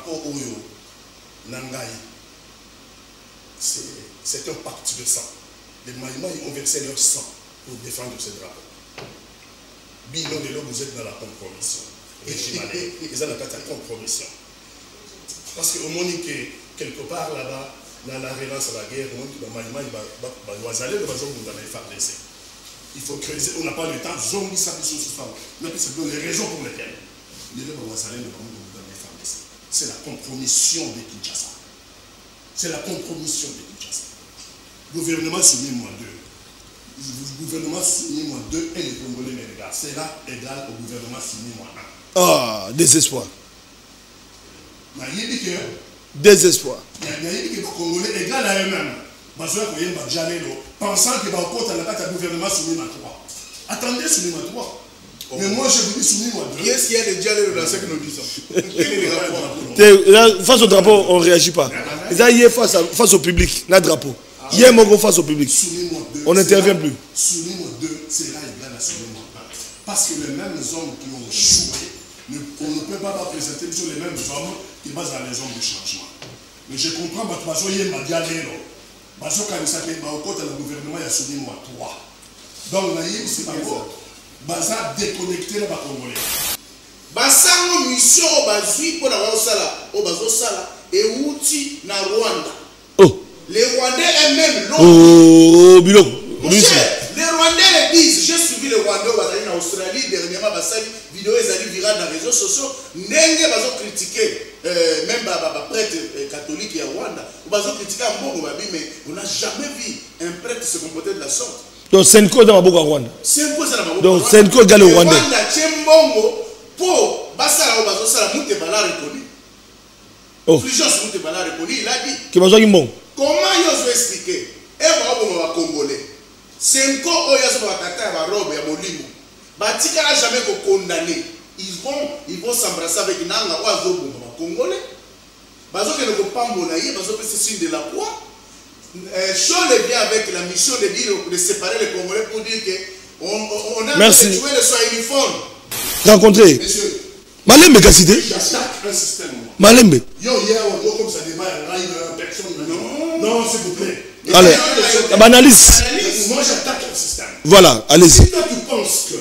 rapport au Nangaï, c'est un pacte de sang. Les Maïmaï ont versé leur sang pour défendre ce drapeau. Bilan de l'homme, vous êtes dans la compromission. Ils ont la compromission. Parce qu'au moment où quelque part là-bas, dans la relance à la guerre, il faut creuser, on n'a pas le temps, les raisons pour lesquelles c'est la compromission de Kinshasa. C'est la compromission de Kinshasa. Gouvernement soumis-moi 2. Gouvernement soumis-moi 2 et les Congolais me regardent. C'est là égal au gouvernement soumis-moi 1. Ah, désespoir. Désespoir. Il y a des Congolais égal à eux-mêmes. Pensant que le gouvernement soumis-moi 3. Attendez, soumis-moi 3. Mais moi, je vous dis soumis-moi 2. Qu'est-ce qu'il y a de dialogue dans ce que nous disons? Face au drapeau, on ne réagit pas. Il y a face au public, notre drapeau. Il y a un mot face au public. On n'intervient plus. Soumis-moi 2, c'est là égal à soumis-moi 1. Parce que les mêmes hommes qui ont échoué, on ne peut pas présenter toujours les mêmes hommes qui basent dans les hommes de changement. Mais je comprends, parce que je m'a dit à l'élo. Parce que quand le gouvernement a soumis-moi 3. Donc, c'est pas bon. Baza déconnecté le Congolais. Basango mission au bazui pour la Rosala, au Bazosala, et outi na Rwanda. Oh. Les Rwandais eux-mêmes l'ont. Oh, Bilo. Les Rwandais le disent. J'ai suivi les Rwandais en Australie, dernièrement, basali vidéo les allées virales dans les réseaux sociaux. N'engé bazo critiquer, même prêtre catholique à Rwanda. Bazo critiquer un bon mais on n'a jamais vu un prêtre se comporter de la sorte. Donc c'est une cause dans ma Rwanda. Donc c'est une cause dans le Rwanda. Pour basala au bazosala mute bala reconnu. Oh. Plusieurs mute bala reconnu, il a dit. Qui m'a dit bon. Comment ils ont expliqué? Et bah Congolais. C'est encore oyazo batata ba robe ya molimo. Batika n'a jamais condamné. Ils vont s'embrasser avec nanga oyazo bomba Congolais. Bazo que ne pas monaïe, bazo que c'est signe de la croix. Chose bien avec la mission de dire de séparer les Congolais pour dire que on a tué le Swahiliphone. Rencontré. Monsieur. Malembe Kassité. J'attaque un système. Malembe. Comme ça débat, personne. Non, s'il vous plaît. Allez, analyse. Moi, j'attaque un système. Voilà, allez-y. Si toi tu penses que,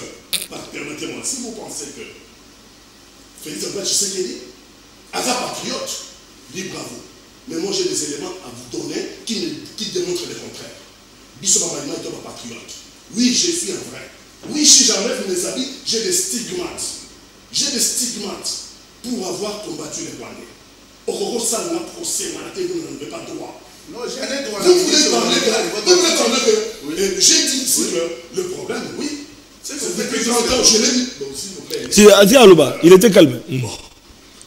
permettez-moi, si vous pensez que Félix Antoine Tshisekedi, à la patriote, dit bravo. Mais moi, j'ai des éléments à vous donner qui démontrent le contraire. Bissoma Malima est un patriote. Oui, je suis un vrai. Oui, si j'enlève mes habits, j'ai des stigmates. J'ai des stigmates pour avoir combattu les Rwandais. Au ça, on a procès, vous n'avez pas droit. Non, j'ai un droit. Vous voulez parler que j'ai dit ici que le problème, oui, c'est que depuis 30 ans, je l'ai dit. Donc, s'il vous plaît. Si, Adi Alouba, il était calme.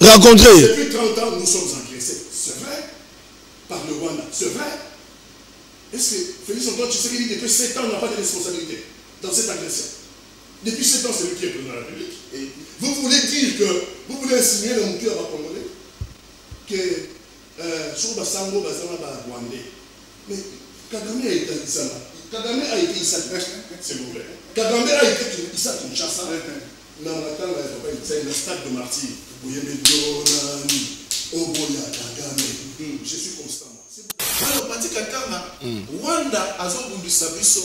Rencontré. Depuis 30 ans, nous sommes agressés. C'est vrai. Par le Rwanda. C'est vrai. Est-ce que Félix Antoine Tshisekedi, depuis 7 ans, n'a pas de responsabilité dans cette agression? Depuis 7 ans, c'est lui qui est président de la République. Et vous voulez dire que vous voulez insinuer le Moutou à Congolais que sur Basango, Bazana, Rwandais. Mais Kagame a été ici. Kagame a été ici. S'il vous plaît. Kagame a été ici à Kinshasa. Mais on attend le stade de martyr. Je suis constant. Alors, Pati Katanga, Rwanda, Azobundisa Biso,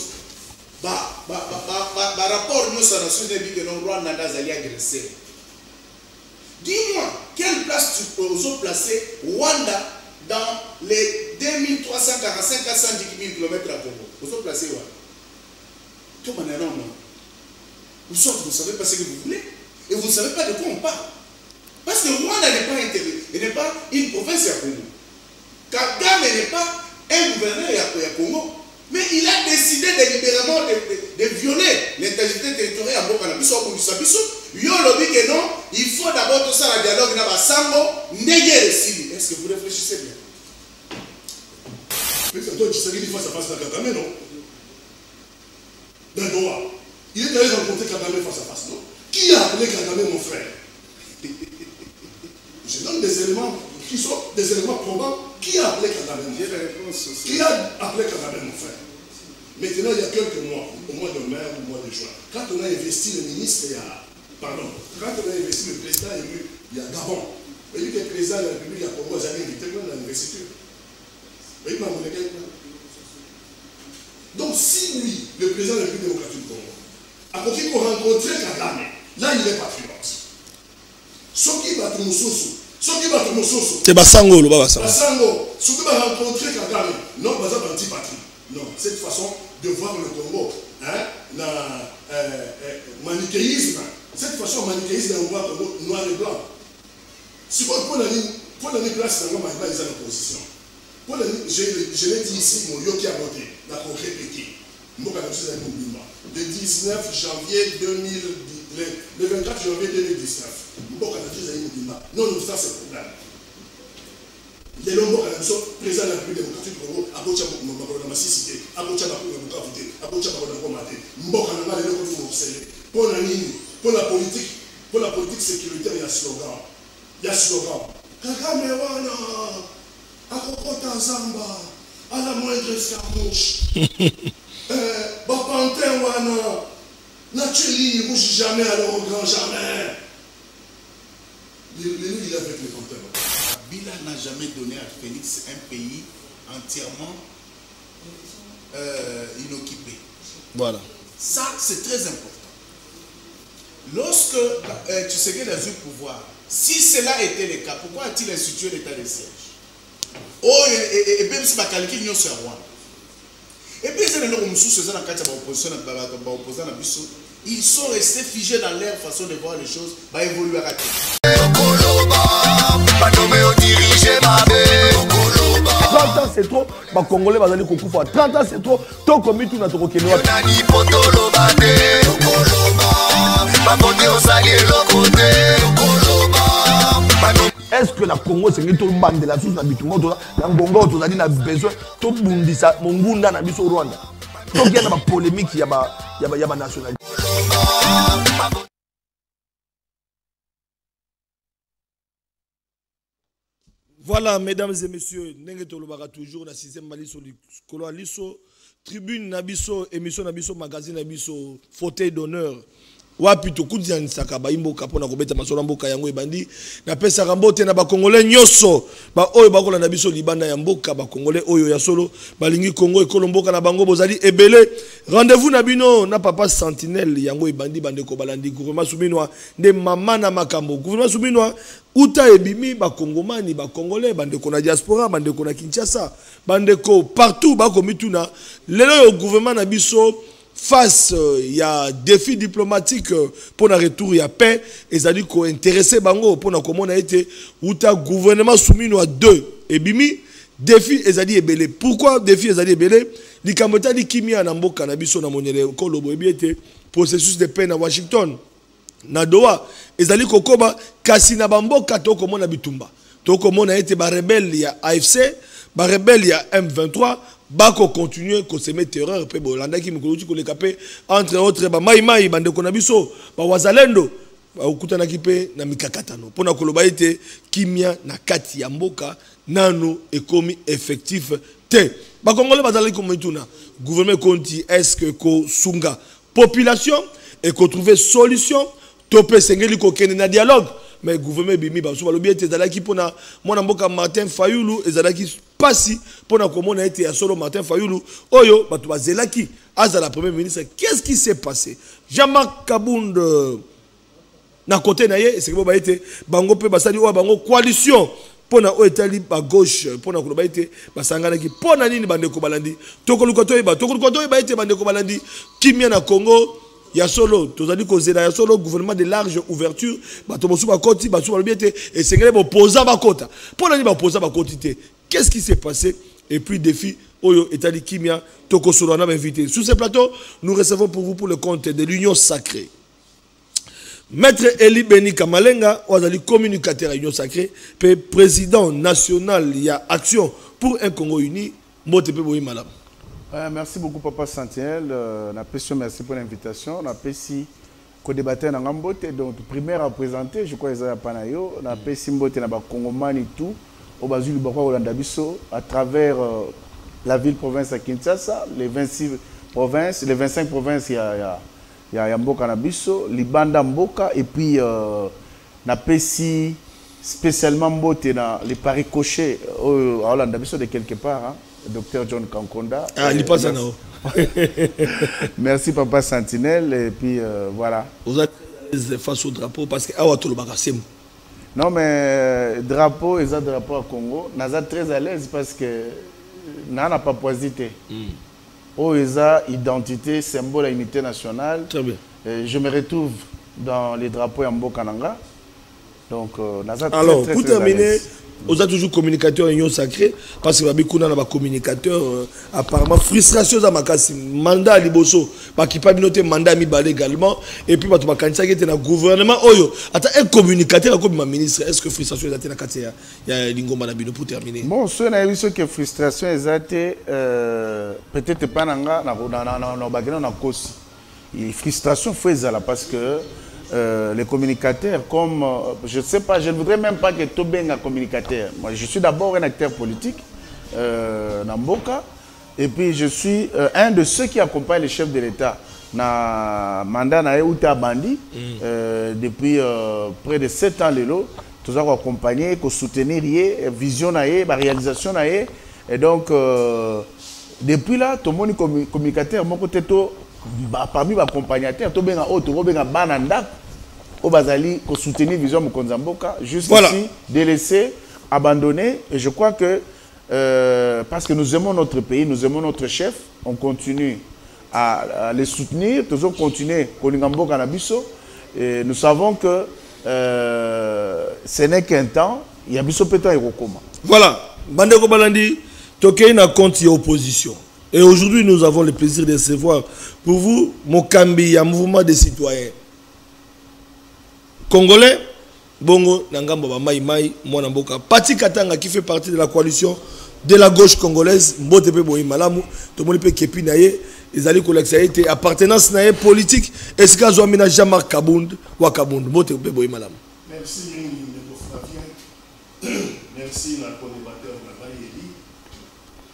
rapport nous à la Nations Unies que nous Rwanda a agressé. Dis-moi, quelle place tu peux placer Rwanda dans les 2345 à 110 000 km à Congo? Vous avez placé Rwanda. Tout le monde vous ne savez pas ce que vous voulez et vous ne savez pas de quoi on parle. Parce que Rwanda n'est pas intégré, il n'est pas une province à Congo. Kagame n'est pas un gouverneur à Congo. Mais il a décidé délibérément de violer l'intégrité territoriale à Boka Nabiso, au Sabiso. Yo lobby que non, il faut d'abord tout ça la dialogue na basango ndege resili. Est-ce que vous réfléchissez bien? Mais toi tu sais qu'il faut ça passe à Kagame, non? Ben non. Il est allé rencontrer Kagame face à face, non? Qui a appelé Kagame mon frère? Je donne des éléments qui sont des éléments probants. Qui a appelé Kagame mon frère? Qui a appelé Kagame mon frère? Maintenant, il y a quelques mois, au mois de mai ou au mois de juin, quand on a investi le ministre, quand on a investi le président élu, il y a Gabon, Il dit que le président de la République a Congo a invité dans l'investiture. Donc si lui, le président de la République démocratique du Congo, a compris qu'on rencontrait Kagame, là il est patriote. Ce qui va tout nous c'est Basango, le Baba Sango. Basango, ce qui va rencontrer Kagame, non, pas un anti-patrie. Non, cette façon de voir le Congo, manichéisme, cette façon manichéisme de voir le Congo noir et blanc. Si vous prenez place dans l'opposition, je l'ai dit ici, mon yo qui a voté, la concret pété. Le 19 janvier 2010, le 24 janvier 2019, non, nous ça c'est le problème. Les Lombo président de la République démocratique du Congo, à Bocha Makona Cité, à Bocha Makona Voté, à Bocha Makona Komate, Mboka Nanga, les locaux sont observés. Pour la politique sécuritaire, il y a slogan. Il y a slogan. Kagame wana, akokota Zamba, à la moindre escarmouche. Bapantin wana, Natcheli, bouge jamais à au grand jamais. Il est avec les pantins. Kabila n'a jamais donné à Félix un pays entièrement inoccupé. Voilà. Ça, c'est très important. Lorsque Tshisekedi a eu le pouvoir, si cela était le cas, pourquoi a-t-il institué l'état de siège? Oh, et même si Bakaliki n'y a pas Rwanda. Et puis, ils sont restés figés dans leur façon de voir les choses, va évoluer à 30 ans c'est trop, les Congolais vont aller Kokufa. 30 ans c'est trop, tant qu'on met tout notre Rokéno. Est-ce que la Congo c'est une bande de la source d'habitement, la Congo tu as dit n'a besoin, tout bundisa, mon bunda n'a biso Rwanda. Donc il y a une polémique, il y a nationalité. Voilà, mesdames et messieurs, Nenge Tolobara toujours la 6e Maliso Kolo Aliso, tribune Nabiso, émission Nabiso, magazine Nabiso, fauteuil d'honneur. Wapi to kudia nsaka ba imboka pona kobeta masolo mboka yango ebandi na pesa rambote na ba congolais nyoso ba oyo bakola na biso libanda ya mboka ba congolais oyo ya solo balingi Congo ekolo mboka na bango bozali ebele. Rendez-vous na bino na papa sentinelle yango ebandi bande ko balandi gouvernement subinwa nde mama na makambo gouvernement subinwa uta ebimi ba kongomani ba congolais bande ko na diaspora bande ko na Kinshasa bande ko partout ba ko mituna lelo yo gouvernement na biso face il y a défi diplomatique pour le retour il y a paix et ça dit qu'on intéressé bango pour na comment on a été ou ta gouvernement soumis à 2 et bimi défi et ça dit ebele pourquoi défi et ça dit ebele li kamota li kimia na mboka na biso na monele ko lobo ebiete processus de paix na Washington na Doha et ça dit kokoba kasi na bamboka to komona bitumba to komona été ba rebelle ya AFC ba rebelle ya M23 bako continuer ko semer terreur pe bolanda ki mukuluti ko lekapé entre autres ba mai bande ko na biso ba wazalendo ba ukutana kipe na mikakatano pona koloba ite kimia na kati ya mboka nano ekomi effectif te ba congolais bazali ko mituna gouvernement konti est-ce que ko sunga population et ko trouver solution topé sengeli ko kene na dialogue mais gouvernement bimi ba so balobi ete ezalaki pona mona mboka Martin Fayulu ezalaki pasi pona komona ete ya solo Martin Fayulu oyo batu bazelaki azala premier ministre. Qu'est-ce qui s'est passé? Jean-Marc Kabound na côté na ye c'est que ba ete bango pe basali o bango coalition pona o etali ba gauche pona ko ba ete basangana ki pona nini bande ko balandi tokoluka to ba ete bande ko balandi kimia na Congo. Ya solo, tozali kozela ya solo gouvernement de large ouverture, bato bosu ba koti, bato ba biete et sengele bo posa ba kota. Pona ni ba posa ba kotité. Qu'est-ce qui s'est passé? Et puis défi oyo etali kimia toko solo na invité. Sur ce plateau, nous recevons pour vous pour le compte de l'Union Sacrée. Maître Eli Beni Kamalenga, ozali communicateur à l'Union Sacrée, pe président national il y a action pour un Congo uni, mbote pe boyi madame. Merci beaucoup, Papa Sentinelle. Merci pour l'invitation. On a ici débattre dans Gambote. Donc, primaire à présenter, je crois que c'est à Panayo. On a ici Mbote na Congomani et tout. Au Bazul Boko Olandabiso, à travers la ville-province à Kinshasa, les 26 provinces, les 25 provinces, il y a Mboka Nabiso, Libanda Mboka, et puis on a ici spécialement Mbote dans les paris cochés au Hollande, de quelque part, hein, Dr John Kankonda. Ah, il passe à Merci Papa Sentinelle, et puis voilà. Vous êtes face au drapeau parce que ah, tout le bagassem. Non mais drapeau, et ça drapeau à Congo, nous sommes très à l'aise parce que nous n'avons pas poisité. Oh, esa identité, symbole à unité nationale. Très bien. Je me retrouve dans les drapeaux en Bokananga. Donc, alors, pour terminer, vous êtes toujours communicateur union sacré parce que Babikouna n'a pas communicateur. Apparemment, frustration dans ma casse. Mandat à Liboso, qui pas noté mandat à Mibale également. Et puis, tu as qui était dans le gouvernement. Oyo, attends, un communicateur comme ma ministre, est-ce que frustration est dans la casse? Il y a Lingo Manabino pour terminer. Bon, ce n'est pas que frustration est peut-être pas dans la cause. Frustration, il faut parce que les communicateurs, comme je ne sais pas, je ne voudrais même pas que tout soit un communicateur. Moi, je suis d'abord un acteur politique, Namboka, et puis je suis un de ceux qui accompagnent les chefs de l'État. Na mandat na Outa Bandi, depuis près de 7 ans, nous avons accompagné, soutenir la vision, la réalisation. Et donc, depuis là, tout le monde est communicateur, mon côté, parmi les accompagnateurs, tout le monde est bananda. Au Bazali, pour soutenir Vision Mokonzamboka, juste voilà. Ici, délaissé, abandonné. Et je crois que, parce que nous aimons notre pays, nous aimons notre chef, on continue à les soutenir, toujours continuer Kolingamboka Nabiso. Et nous savons que ce n'est qu'un temps, il y a Biso Pétan et Rokoma. Voilà, Bandeko Balandi, Tokei na compte opposition. Et aujourd'hui, nous avons le plaisir de recevoir pour vous, Mokambi, un mouvement des citoyens. Congolais, Bongo, Nangamba, Maïmaï, Mwanamboka. Pati Katanga qui fait partie de la coalition de la gauche congolaise, Mbotepe Boyi Malamu, tout le monde peut Kepi Naye, ils allaient collecter appartenance Naye politique, est-ce qu'il y a Jean-Marc Kabound ou Kabound, Mbotepe Boyi Malamu. Merci, Ndeko Flavien. Merci, la co-débatteur Nabaye Eli.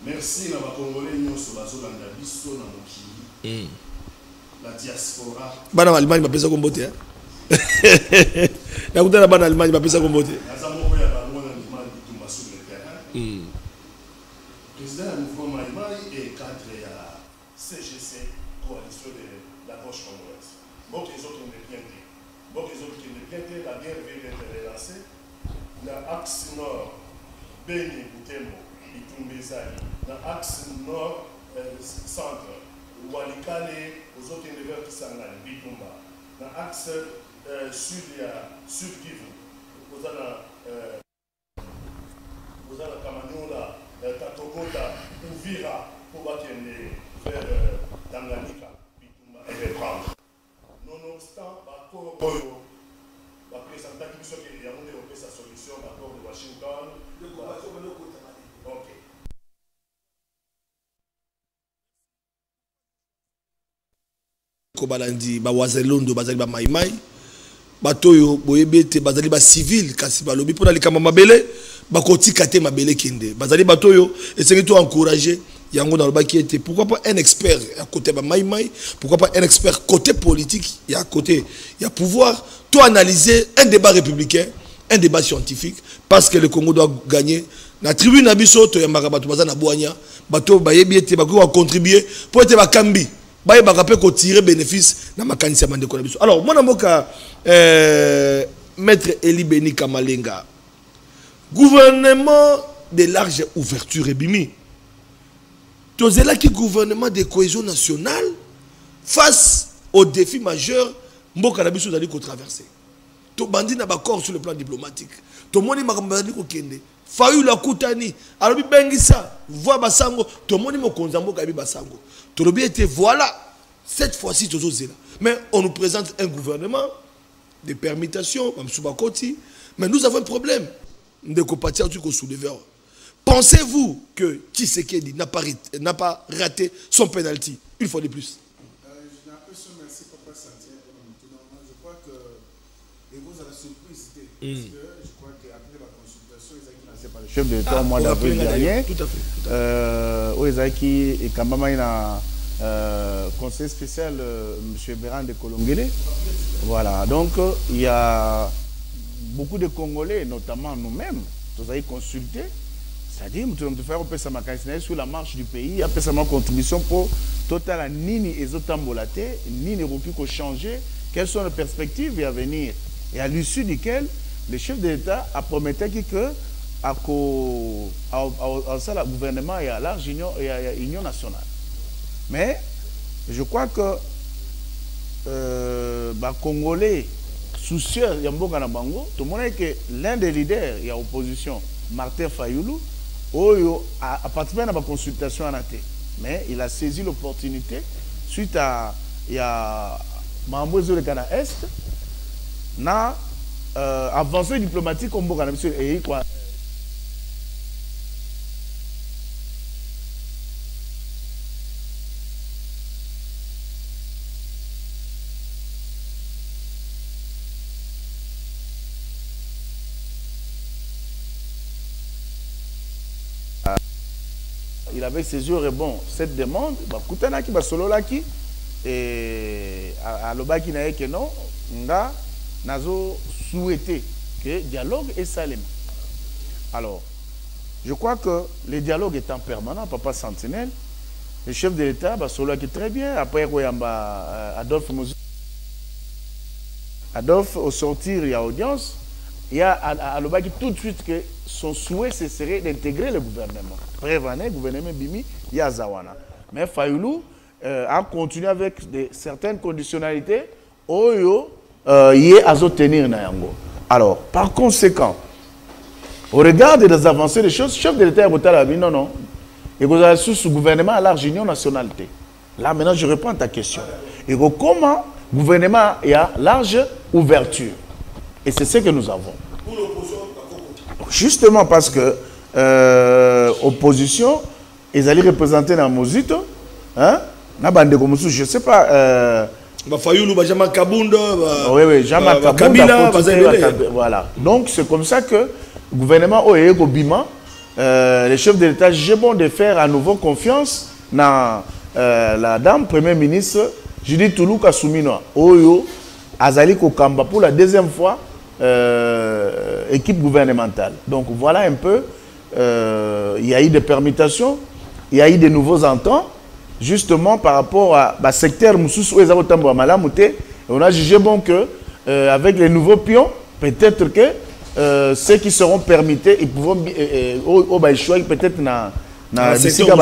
Merci, la Congolais, Nyonso Bazolanda Bisso, Namokili. La diaspora. Bana Allemagne, ma pesa Kombote, hein. Nakuta na bana Allemagne ba pesa Kombote. Azamoko ya bango na Allemagne bitumba sur le terrain. Président du mouvement Maïmaï et cadre ya CGC, coalition de la gauche congolaise. Bon les autres ne bien dit. Bon les autres qui ne bien dit, la guerre vient d'être relancée. L'axe nord, Beni Butembo, Itumbezali. L'axe nord centre, Walikale, aux autres éleveurs qui s'en allent, Bitumba. L'axe sud, il y a Sud Kivu, vous avez Kamanyola, Tatogota, Ouvira, pour Bakende, vers Tanganyika, Bitumba et reprendre. Nonobstant, Bakoro, la présentation qui a développé sa solution, l'accord de Washington. Ok. Kobalandi, Bawazelondo, Bazali, Maïmaï. Batoyo boyebete bazali ba civil kasi balobi pona likama mabele bakoti kate mabele kende bazali batoyo essayer de encourager yango na lobaki était pourquoi pas un expert à côté ba Maïmaï, pourquoi pas un expert côté politique et à côté il y a pouvoir tout analyser un débat républicain, un débat scientifique parce que le Congo doit gagner na tribune na biso to ya marabato bazana boanya bato bayebiete bako contribuer pour être bakambi. Baye bakape ko tirer bénéfice na makanisi ya mandeko na biso. Alors moi namoka maître Eli Beni Kamalenga, gouvernement de large ouverture ebimi. Tozela ki gouvernement de cohésion nationale face aux défis majeurs mboka na biso zali ko traverser. To bandi na bakor sur le plan diplomatique. To moni makambandi ko kende. Fayu la kutani alobi bengisa voix basango to moni mokonza mboka bi basango. Tolobi était voilà cette fois-ci toujours là. Mais on nous présente un gouvernement de permutation, mais nous avons un problème de compatir tout soulever. Pensez-vous que Tshisekedi n'a pas raté son penalty une fois de plus? Merci Papa Santiago. Je crois que vous avez la surprise parce que je crois qu'après la consultation, ils ont lancé par le chef de l'État au mois d'avril dernier. Tout à fait. Et quand même, il a conseiller spécial M. Béran de Kolongele. Voilà, donc il y a beaucoup de Congolais, notamment nous-mêmes, nous avons consulté. C'est-à-dire, nous devons faire un peu sa macanisation sur la marche du pays, un peu sa contribution pour total nini et zotambolate, nini roki changer, quelles sont les perspectives à venir. Et à l'issue duquel, le chef de l'État a promis que à le gouvernement et à large union et à l'union nationale. Mais je crois que les Congolais soucieux, tout le monde est que l'un des leaders, il y a l'opposition, Martin Fayoulou, a participé à la consultation en athée. Mais il a saisi l'opportunité suite à Mambozo de Ghana Est, na avancée diplomatique comme Ghana et quoi. Il avait saisi au rebond cette demande, Koutanaki, Basololaki, et à l'Obaki n'a que non, nga nazo souhaité que dialogue est salem. Alors, je crois que le dialogue est en permanent, Papa Sentinelle, le chef de l'État, Basololaki très bien, après Adolphe, au sortir, il y a audience, il y a à l'Obaki tout de suite que son souhait, ce serait d'intégrer le gouvernement. Prévané, gouvernement Bimi, il y a Zawana. Mais Fayoulou a continué avec certaines conditionnalités, il est à tenir Nayango. Alors, par conséquent, au regard des avancées des choses, le chef de l'État a dit non, il y a sous gouvernement à large union nationalité. Là, maintenant, je réponds à ta question. Et comment le gouvernement est à large ouverture. Et c'est ce que nous avons. Pour l'opposition, justement parce que opposition, ils allaient représenter dans Mozito, hein? Je ne sais pas. Fayoulou, Jama Kabunda, oui, Jama Kabunda, voilà. Donc c'est comme ça que le gouvernement Oye Bima, le chef de l'État, j'ai bon de faire à nouveau confiance dans la dame Premier ministre Judith Toulouka Souminoa. Oyo Azali Kokamba pour la deuxième fois équipe gouvernementale. Donc voilà un peu, il y a eu des permutations, il y a eu de nouveaux entents, justement par rapport à secteur Moussous où ils ont Malamouté. On a jugé bon que avec les nouveaux pions, peut-être que ceux qui seront permittés, ils pourront choisir peut-être dans le secteur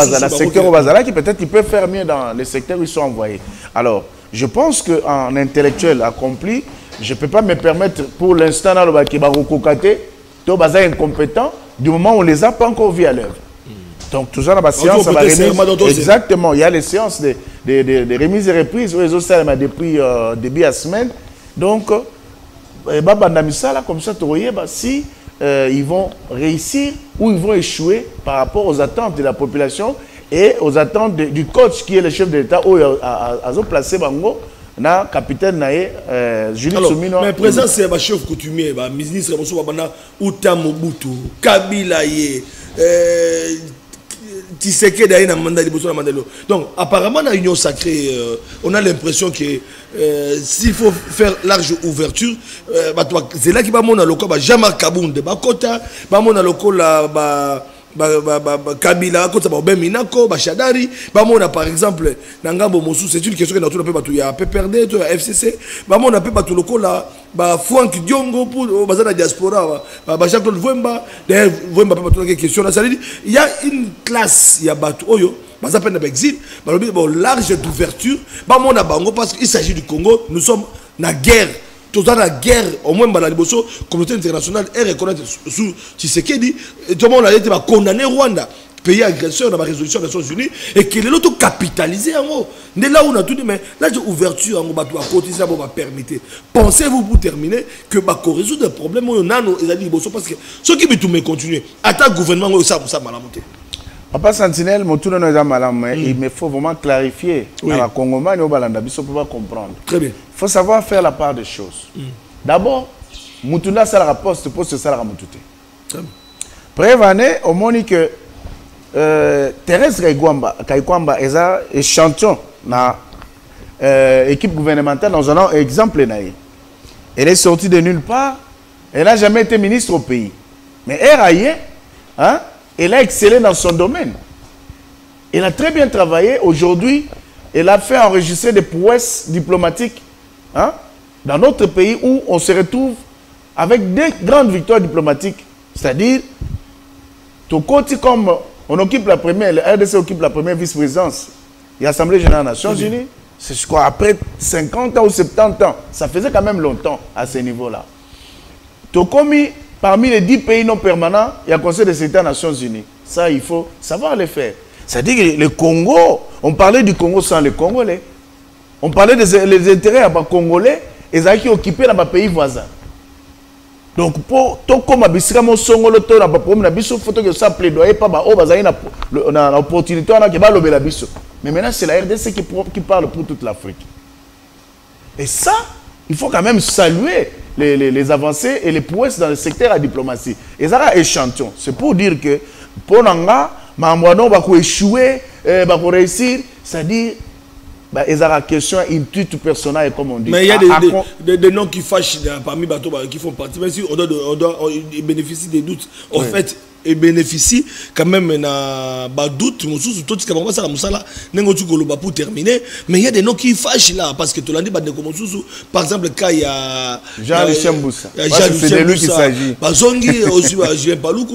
au Bazala, qui peut-être ils peuvent faire mieux dans les secteurs où ils sont envoyés. Alors, je pense qu'en intellectuel accompli, je ne peux pas me permettre pour l'instant dans le Bakiba Rokokate, tout bazar incompétent, du moment où on ne les a pas encore vus à l'œuvre. Donc, tout ça dans la séance, ça va remise. Exactement, il y a les séances de remise et reprise où les autres salles depuis début de la semaine. Donc, comme ça, si ils vont réussir ou ils vont échouer par rapport aux attentes de la population et aux attentes du coach qui est le chef de l'État où il a placé Bango. Na capitaine naé Julie Soumino. Mais présent c'est un chef coutumier, ministre Outa Mobutu, Kabila ye, Tshisekedi d'ailleurs na mandat de Botswana Mandelo. Donc apparemment dans l'union sacrée, on a l'impression que s'il faut faire large ouverture, c'est là qui va mon local Jama Kabunde, Bakota, va mon local Kabila, Beminako, Bachadari, Bamona par exemple, Nangambo Moussou, c'est une question que nous avons fait, il y a PPRD, il y a FCC, Bamona peut battre le col là, Fouank Diongo pour la diaspora, Jean-Claude Vouemba, d'ailleurs Vouemba peut battre la question, il y a une classe, il y a Batou Oyo, ça peine d'exil, large d'ouverture, Bamona Bango, parce qu'il s'agit du Congo, nous sommes dans la guerre. Dans la guerre, au moins dans la communauté internationale est reconnaître sous Tshisekedi, tout le monde a été condamné Rwanda, pays agresseur dans la résolution des Nations Unies, et qu'il est l'autre capitalisé en haut. Là où on a tout dit, mais là j'ai ouverture en haut, à côté ça va permettre. Pensez-vous pour terminer que résoudre des problèmes où on a parce que ceux qui veulent tout continuer, attaque gouvernement ça mal monter. Papa Sentinelle, il me faut vraiment clarifier dans la Congomanie au Balanda, il ne peut pas comprendre. Très bien. Il faut savoir faire la part des choses. D'abord, Moutouna Salara poste Salara Moutouté. Prévané, au moment que Thérèse Kaikwamba est un échantillon dans l'équipe gouvernementale dans un exemple. Elle est sortie de nulle part. Elle n'a jamais été ministre au pays. Mais Eraye, hein, elle a excellé dans son domaine. Elle a très bien travaillé. Aujourd'hui, elle a fait enregistrer des prouesses diplomatiques, hein, dans notre pays où on se retrouve avec des grandes victoires diplomatiques. C'est-à-dire, tout côté comme on occupe la première, le RDC occupe la première vice-présidence de l'Assemblée générale des Nations Unies, c'est je crois après 50 ans ou 70 ans. Ça faisait quand même longtemps à ce niveau-là. Tout comme parmi les 10 pays non permanents, il y a le Conseil de sécurité des Nations Unies. Ça, il faut savoir le faire. C'est-à-dire que le Congo, on parlait du Congo sans les Congolais. On parlait des intérêts congolais et ils ont occupé dans les pays voisins. Donc, pour tout comme Abissika Monsongolo, tout na problème na biso, faut que ça plaidoyer pas ba o bazali na opportunité on a que ba lobela biso. Mais maintenant c'est la RDC qui parle pour toute l'Afrique. Et ça, il faut quand même saluer les avancées et les prouesses dans le secteur de la diplomatie. Et ça a échantillon. C'est pour dire que pour Nanga, Mamouano va échouer, va réussir, c'est-à-dire ils ont la question intuitive personnelle, comme on dit. Mais il y a des noms qui fâchent parmi les bateaux qui font partie, même si on doit bénéficier des doutes. En fait, et bénéficie quand même d'un doute, pour terminer. Mais il y a des noms qui fâchent là, parce que tu l'as dit, par exemple, quand il y a Jean-Lucien Boussa, c'est de lui qu'il s'agit.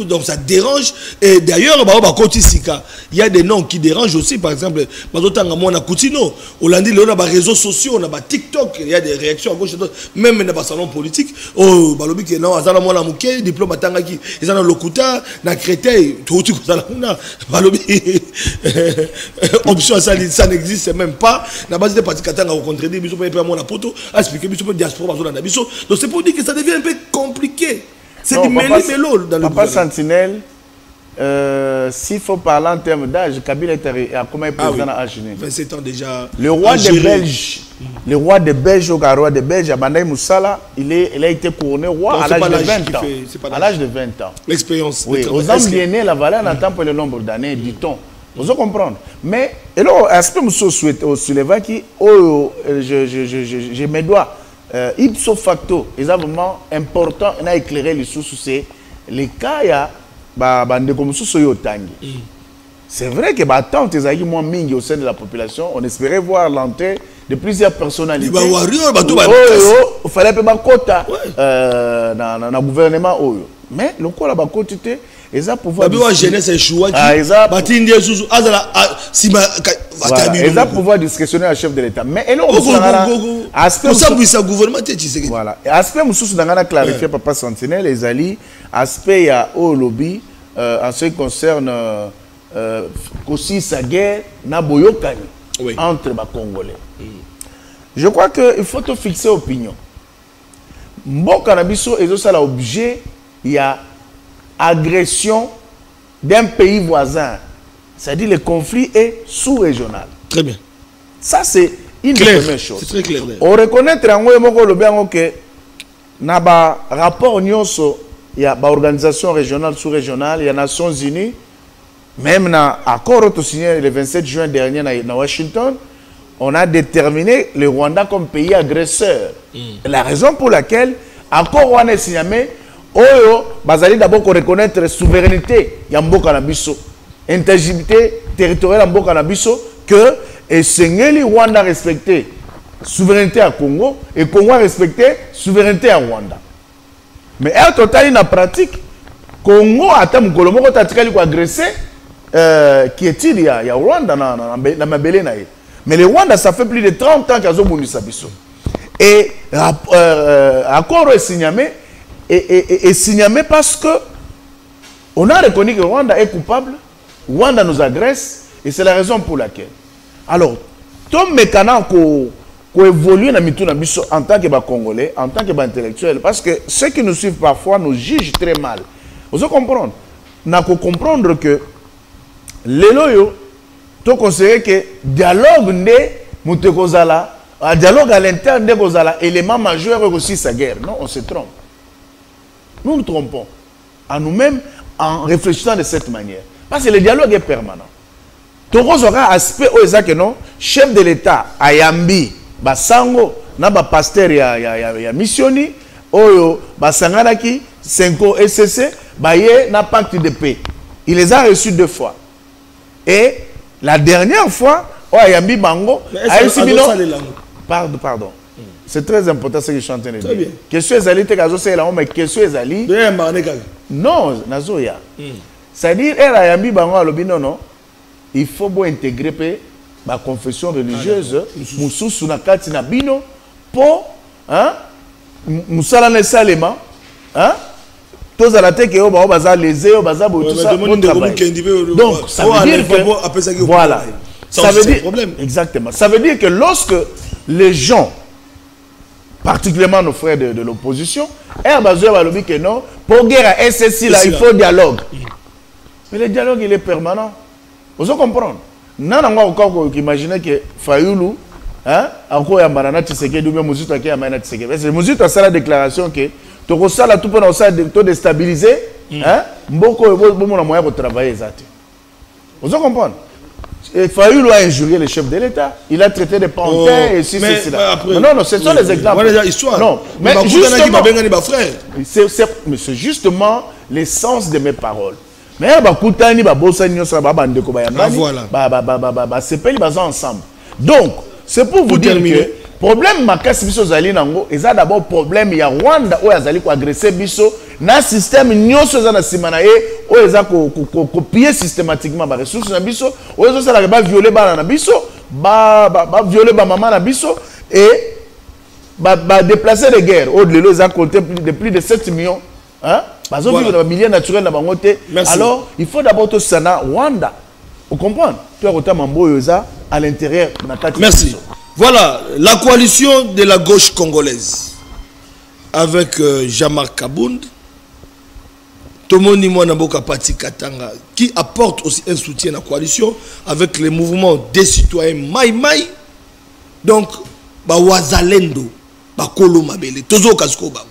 Donc ça dérange. Et d'ailleurs, il y a des noms qui dérangent aussi, par exemple, on a dit, on a des réseaux sociaux, on a TikTok, il y a des réactions à gauche et à droite, même dans les salons politiques. Oh, Balobi, non, diplôme, ils ont le Lokuta, na Créteil, tout option ça n'existe même pas. La base des partis Katanga rencontré des bisous pour mon poto, expliquer bisous diaspora dans la biso. Donc c'est pour dire que ça devient un peu compliqué. C'est du mélo dans le Papa Sentinelle. S'il faut parler en termes d'âge, Kabila est à combien de président à Agenais? 27 ans déjà. Le roi des Belges, le roi des Belges, au roi des Belges, Abandaï Moussala, il a été couronné roi à l'âge de 20 ans. À l'âge de 20 ans. L'expérience. Oui, aux hommes liés, la valeur n'attend pas le nombre d'années, dit-on. Vous comprenez? Mais, et là, aspect souhaite au soulever qui, je me dois, ipso facto, c'est vraiment important, on a éclairé les sous, c'est les cas, il y a c'est vrai que tant moins mingi au sein de la population, on espérait voir l'entrée de plusieurs personnalités. Il fallait pas quota dans le gouvernement. Mais le quoi la quantité, ils ont pouvoir. Ils ont pouvoir discrétionner le chef de l'État. Mais et voilà. Aspect mususu dangana clarifier papa Sentinelle les alliés aspect ya au lobby en ce qui concerne aussi sa guerre na boyokani entre les Congolais. Je crois que il faut te fixer opinion. Mboka na biso ezo sala objet il y a agression d'un pays voisin. C'est-à-dire le conflit est sous-régional. Très bien. Ça c'est une des premières choses. C'est très clair. On reconnaît que na ba rapport nyonso il y a ba organisation régionale sous-régionale, il y a Nations Unies, même na accord signé le 27 juin dernier na Washington, on a déterminé le Rwanda comme pays agresseur. La raison pour laquelle accord Rwanda signé oyo bazali d'abord reconnaître la souveraineté ya mboka na biso, intégrité territoriale ya mboka na biso que et Sengeli Rwanda respecté souveraineté à Congo et Congo a respecté souveraineté à Rwanda. Mais en total, in pratique, Congo a été agressé qui est-il il y a Rwanda dans ma belle. Mais le Rwanda, ça fait plus de 30 ans qu'ils ont bondi Sabiso. Et accord est signé parce que on a reconnu que Rwanda est coupable, Rwanda nous agresse et c'est la raison pour laquelle. Alors, tout mécanisme qu'on évolue en tant que Congolais, en tant qu'intellectuels, parce que ceux qui nous suivent parfois nous jugent très mal. Vous comprenez? Nous devons comprendre que les loyaux, tu considères que dialogue dialogue à l'interne de Kozala, élément majeur aussi sa guerre. Non, on se trompe. Nous nous trompons à nous-mêmes en réfléchissant de cette manière. Parce que le dialogue est permanent. Tu aura aspect que non, chef de l'État, Ayambi, Basango, na ba pasteur ya missioni Oyo, Basanganaki, Senko SCC, Baye, n'a pacte de paix. Il les a reçus 2 fois. Et la dernière fois, Oyambi Bango, pardon. C'est très important ce que je suis en train de dire. Question Ezali, mais question Ezali. Non, Nazoya. C'est-à-dire, Oyambi Bango, non, il faut bien intégrer la confession religieuse, Moussous Nakati Nabino, pour, hein, Moussalane Salema, hein, tous à la tête, tout ça, donc, ça veut dire que, voilà, ça veut dire, exactement, ça veut dire que lorsque les gens, particulièrement nos frères de l'opposition, que non, pour guerre à SSI, là, il faut dialogue. Mais le dialogue, il est permanent. Vous comprenez? Non, encore imaginer que Fayoulou, hein, encore Yambarana Tshisekedi ou bien Mouzito qui Yambarana Tshisekedi. Parce que Mouzito a fait la déclaration que tu as là tout pour déstabiliser, hein, Mboko a moyen de travailler. Vous comprenez? Fayoulou a injurié le chef de l'État. Il a traité de panthères et si c'est là. Non, ce sont les exemples. Non, mais c'est justement l'essence de mes paroles. Mais ensemble. Donc, c'est pour vous dire que le problème Makasi Biso Zali Nango, c'est d'abord problème il y a Rwanda où Zali ko agresser Biso na système nyonso za na simana où eza ko copier systématiquement ba ressources na Biso, où eza ça ba violer ba na Biso, ba violer ba maman na Biso et ba déplacer les guerres. Au delà ils ont compté de plus de 7 millions, hein? Voilà. Milieu naturel na bangote. Alors, il faut d'abord tout ça na Rwanda. Vous comprenez? Tu as autant mamboyoza à l'intérieur. Merci. Voilà, la coalition de la gauche congolaise avec Jean-Marc Kabound, Tomoni Mwanamboka Pati Katanga, qui apporte aussi un soutien à la coalition avec les mouvements des citoyens Maï. Donc, Wazalendo, Kolo Mabele, Tozo Kasko Bango.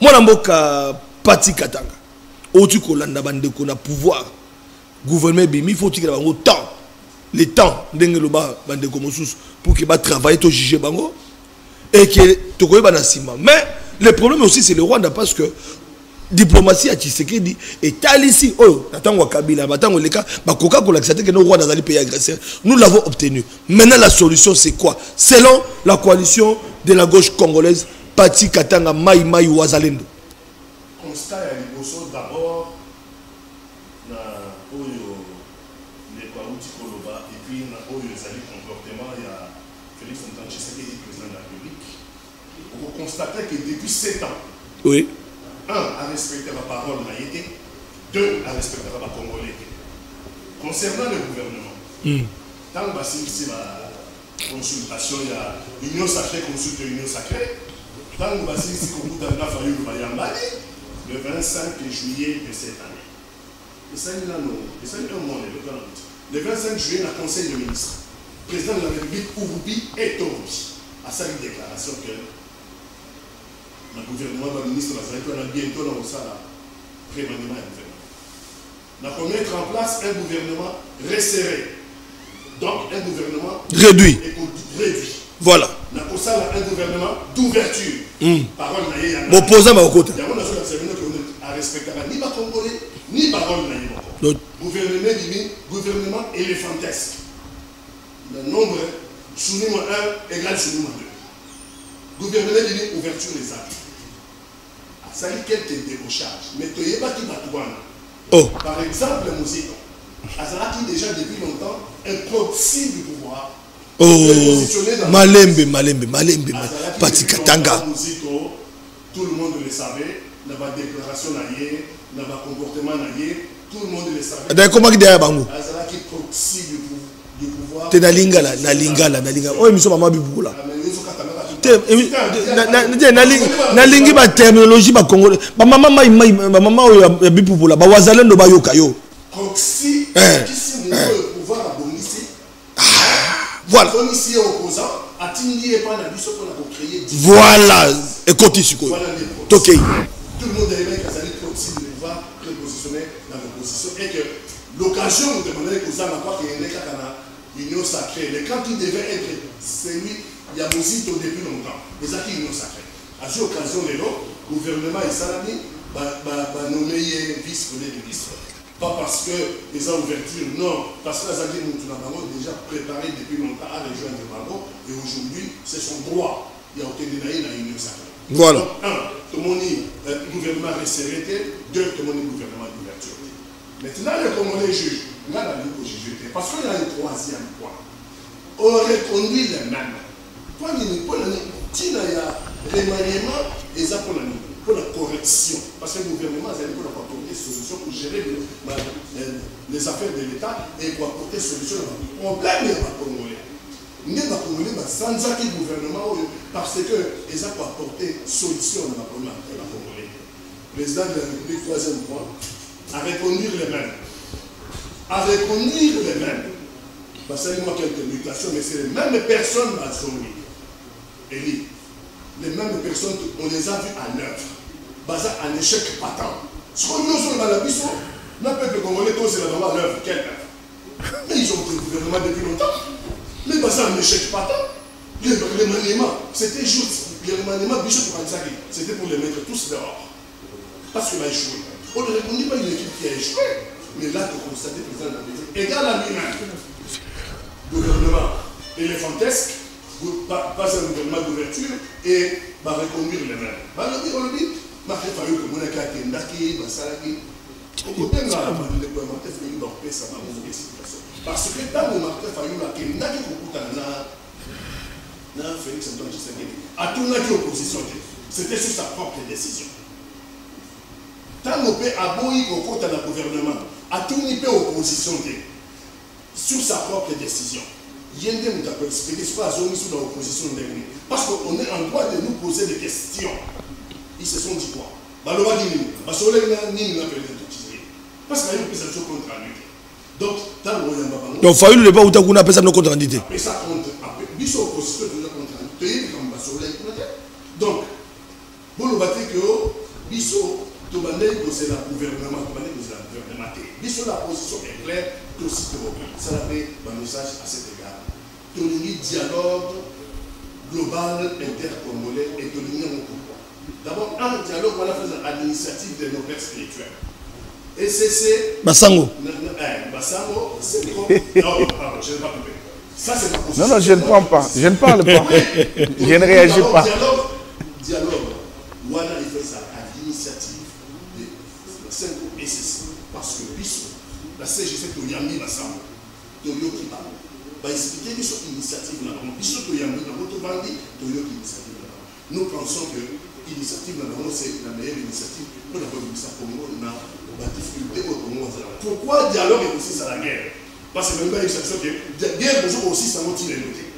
Mwanamboka Pati Katanga, Otu Kolanda Bandeko na pouvoir, gouvernement Bimi, il faut qu'il y ait autant. Le temps pour qu'il va travailler, tout juger bango et que tu connais Nassima. Mais le problème aussi c'est le Rwanda parce que diplomatie à Tshisekedi est ici. Oh, attends Kabila, attends les cas, Bakoka pour l'accepter que nos Rwanda dans les pays agresseurs. Nous l'avons obtenu. Maintenant la solution c'est quoi? Selon la coalition de la gauche congolaise, Pati Katanga Maï Wazalendo. Constat d'abord constater que depuis 7 ans, oui. 1 a respecté la parole naïté, 2 a respecté la Congolais. Concernant le gouvernement, tant que c'est la consultation, il y a l'union sacrée consulte l'union sacrée, tant que c'est le 25 juillet de cette année. Le 5 le 25 juillet, le Conseil des ministres, le président de la République Ouroubi et Toroubi a sa déclaration que le gouvernement, le ministre de la Santé, on a bientôt dans ça, prémanement un gouvernement. On va mettre en place un gouvernement resserré. Donc un gouvernement réduit. Voilà. On a pour ça un gouvernement d'ouverture. Parole naïe. Opposant à côté. On a respecté ni les Congolais, ni parole naïe. Gouvernement éléphantesque. Le nombre, Sounima 1 égale Sounima 2. Gouvernement dit ouverture des actes. Ça dit quelques débauchages. Mais tu n'es pas qui va tout. Par exemple, le Mouzito. Azalaki déjà depuis longtemps un proxy du pouvoir. Malembe, Pati Katanga. Tout le monde le savait. Dans la déclaration naïe, dans le comportement naïe, tout le monde le savait. D'ailleurs, comment il y a Bango? Azalaki proxy du pouvoir. Tu es na lingala. Oh, il me semble que je là. Nalingi ba terminologie ba congolais ba maman ya bipupu la ba wazalendo ba yoka yo proxy qui c'est le pouvoir à Bongisi voilà Bongisi opposant atindi et pas na biso pour créer voilà et continue quoi OK tout le monde aimait que ça allait proxy de pouvoir repositionner dans l'opposition et que l'occasion de demander que ça n'a pas qu'il y ait l'union sacrée le quand il devait être celui il y a Mouzito depuis longtemps. Les acquis union sacrée. À cette occasion, le gouvernement et salami nommé vice-premier ministre. Pas parce que les ouvertures, non, parce que la Zagé Moutounamago déjà préparé depuis longtemps à rejoindre Mago, et aujourd'hui, c'est son droit. Il y a aucun dénaï dans une sacrée. Voilà. Donc, un, tout le monde gouvernement resserré, deux, tout le monde gouvernement d'ouverture. Maintenant, le Congolais juge, on a la ligne pour juger, parce qu'il y a un troisième point. On reconduit les mêmes. Pour le remaniement, et ça pour la correction. Parce que le gouvernement, c'est pour apporter des solutions pour gérer les affaires de l'État et pour apporter des solutions au problème de la Congolais. Nous avons sans le gouvernement parce que ils ont apporté solution à la problème de la Congolais. Le président de la République, troisième point, à reconduire les mêmes. À reconduire les mêmes. Parce qu'il y a quelques mutations, mais c'est les mêmes personnes à Zoni. Et les mêmes personnes, on les a vues à l'œuvre. Basé un échec patent. Ce qu'on nous a dans la mission, le peuple congolais, c'est la à l'œuvre. Quelle œuvre? Mais ils ont pris le gouvernement depuis longtemps. Mais basé un échec patent. Le remaniement, c'était juste. Le remaniement, Bishop Ranzaki, c'était pour les mettre tous dehors. Parce qu'il a échoué. On ne répondit pas à une équipe qui a échoué. Mais là, tu constates que le président de la République égal à lui-même. Gouvernement éléphantesque. Pas un gouvernement d'ouverture et reconduire les mêmes. On le dit, Marqué Fayou, comme on a dit, Ndaki, Basalaki, on peut bien le gouvernement Fayou dans le ça va vous situation. Parce que tant que Marqué Fayou, Ndaki, Félix Antoine Tshisekedi, à tout le opposition, c'était sur sa propre décision. Tant qu'on peut aboyer au côté de gouvernement, à tout le opposition, sur sa propre décision. Il y a des gens qui expliquer ce qu'on sous l'opposition. Parce qu'on est en droit de nous poser des questions. Ils se sont dit quoi? Parce qu'il y a une présentation contre la lutte. Donc, tant qu'on a donc, Fayou ne pas où tu as appelé ça nos contre-indités. Après ça, il y a opposition contre la lutte. Donc, pour le battre que Bisso, c'est la gouvernement, Bisso, la position est claire, ça a fait un message à cet égard. Tolini dialogue global intercongolais et Tolini en pourquoi. D'abord, un dialogue voilà, à l'initiative de nos pères spirituels. Et c'est. Bassango. Bassango, c'est trop. Non, pardon, je ne vais pas couper. Ça, c'est ma position. Non, je ne prends pas. Je ne parle pas. Je ne réagis pas. Dialogue. Voilà, il fait ça à l'initiative de Bassango et ceci. Parce que Bissou, la CGC, tu y as mis Bassango. Tu y as mis Bassango. Expliquer que cette initiative là, nous pensons que l'initiative c'est la meilleure initiative pour la difficulté au Congo. Pourquoi le dialogue est aussi à la guerre? Parce que même pas une exception que la guerre aussi ça motive les notés.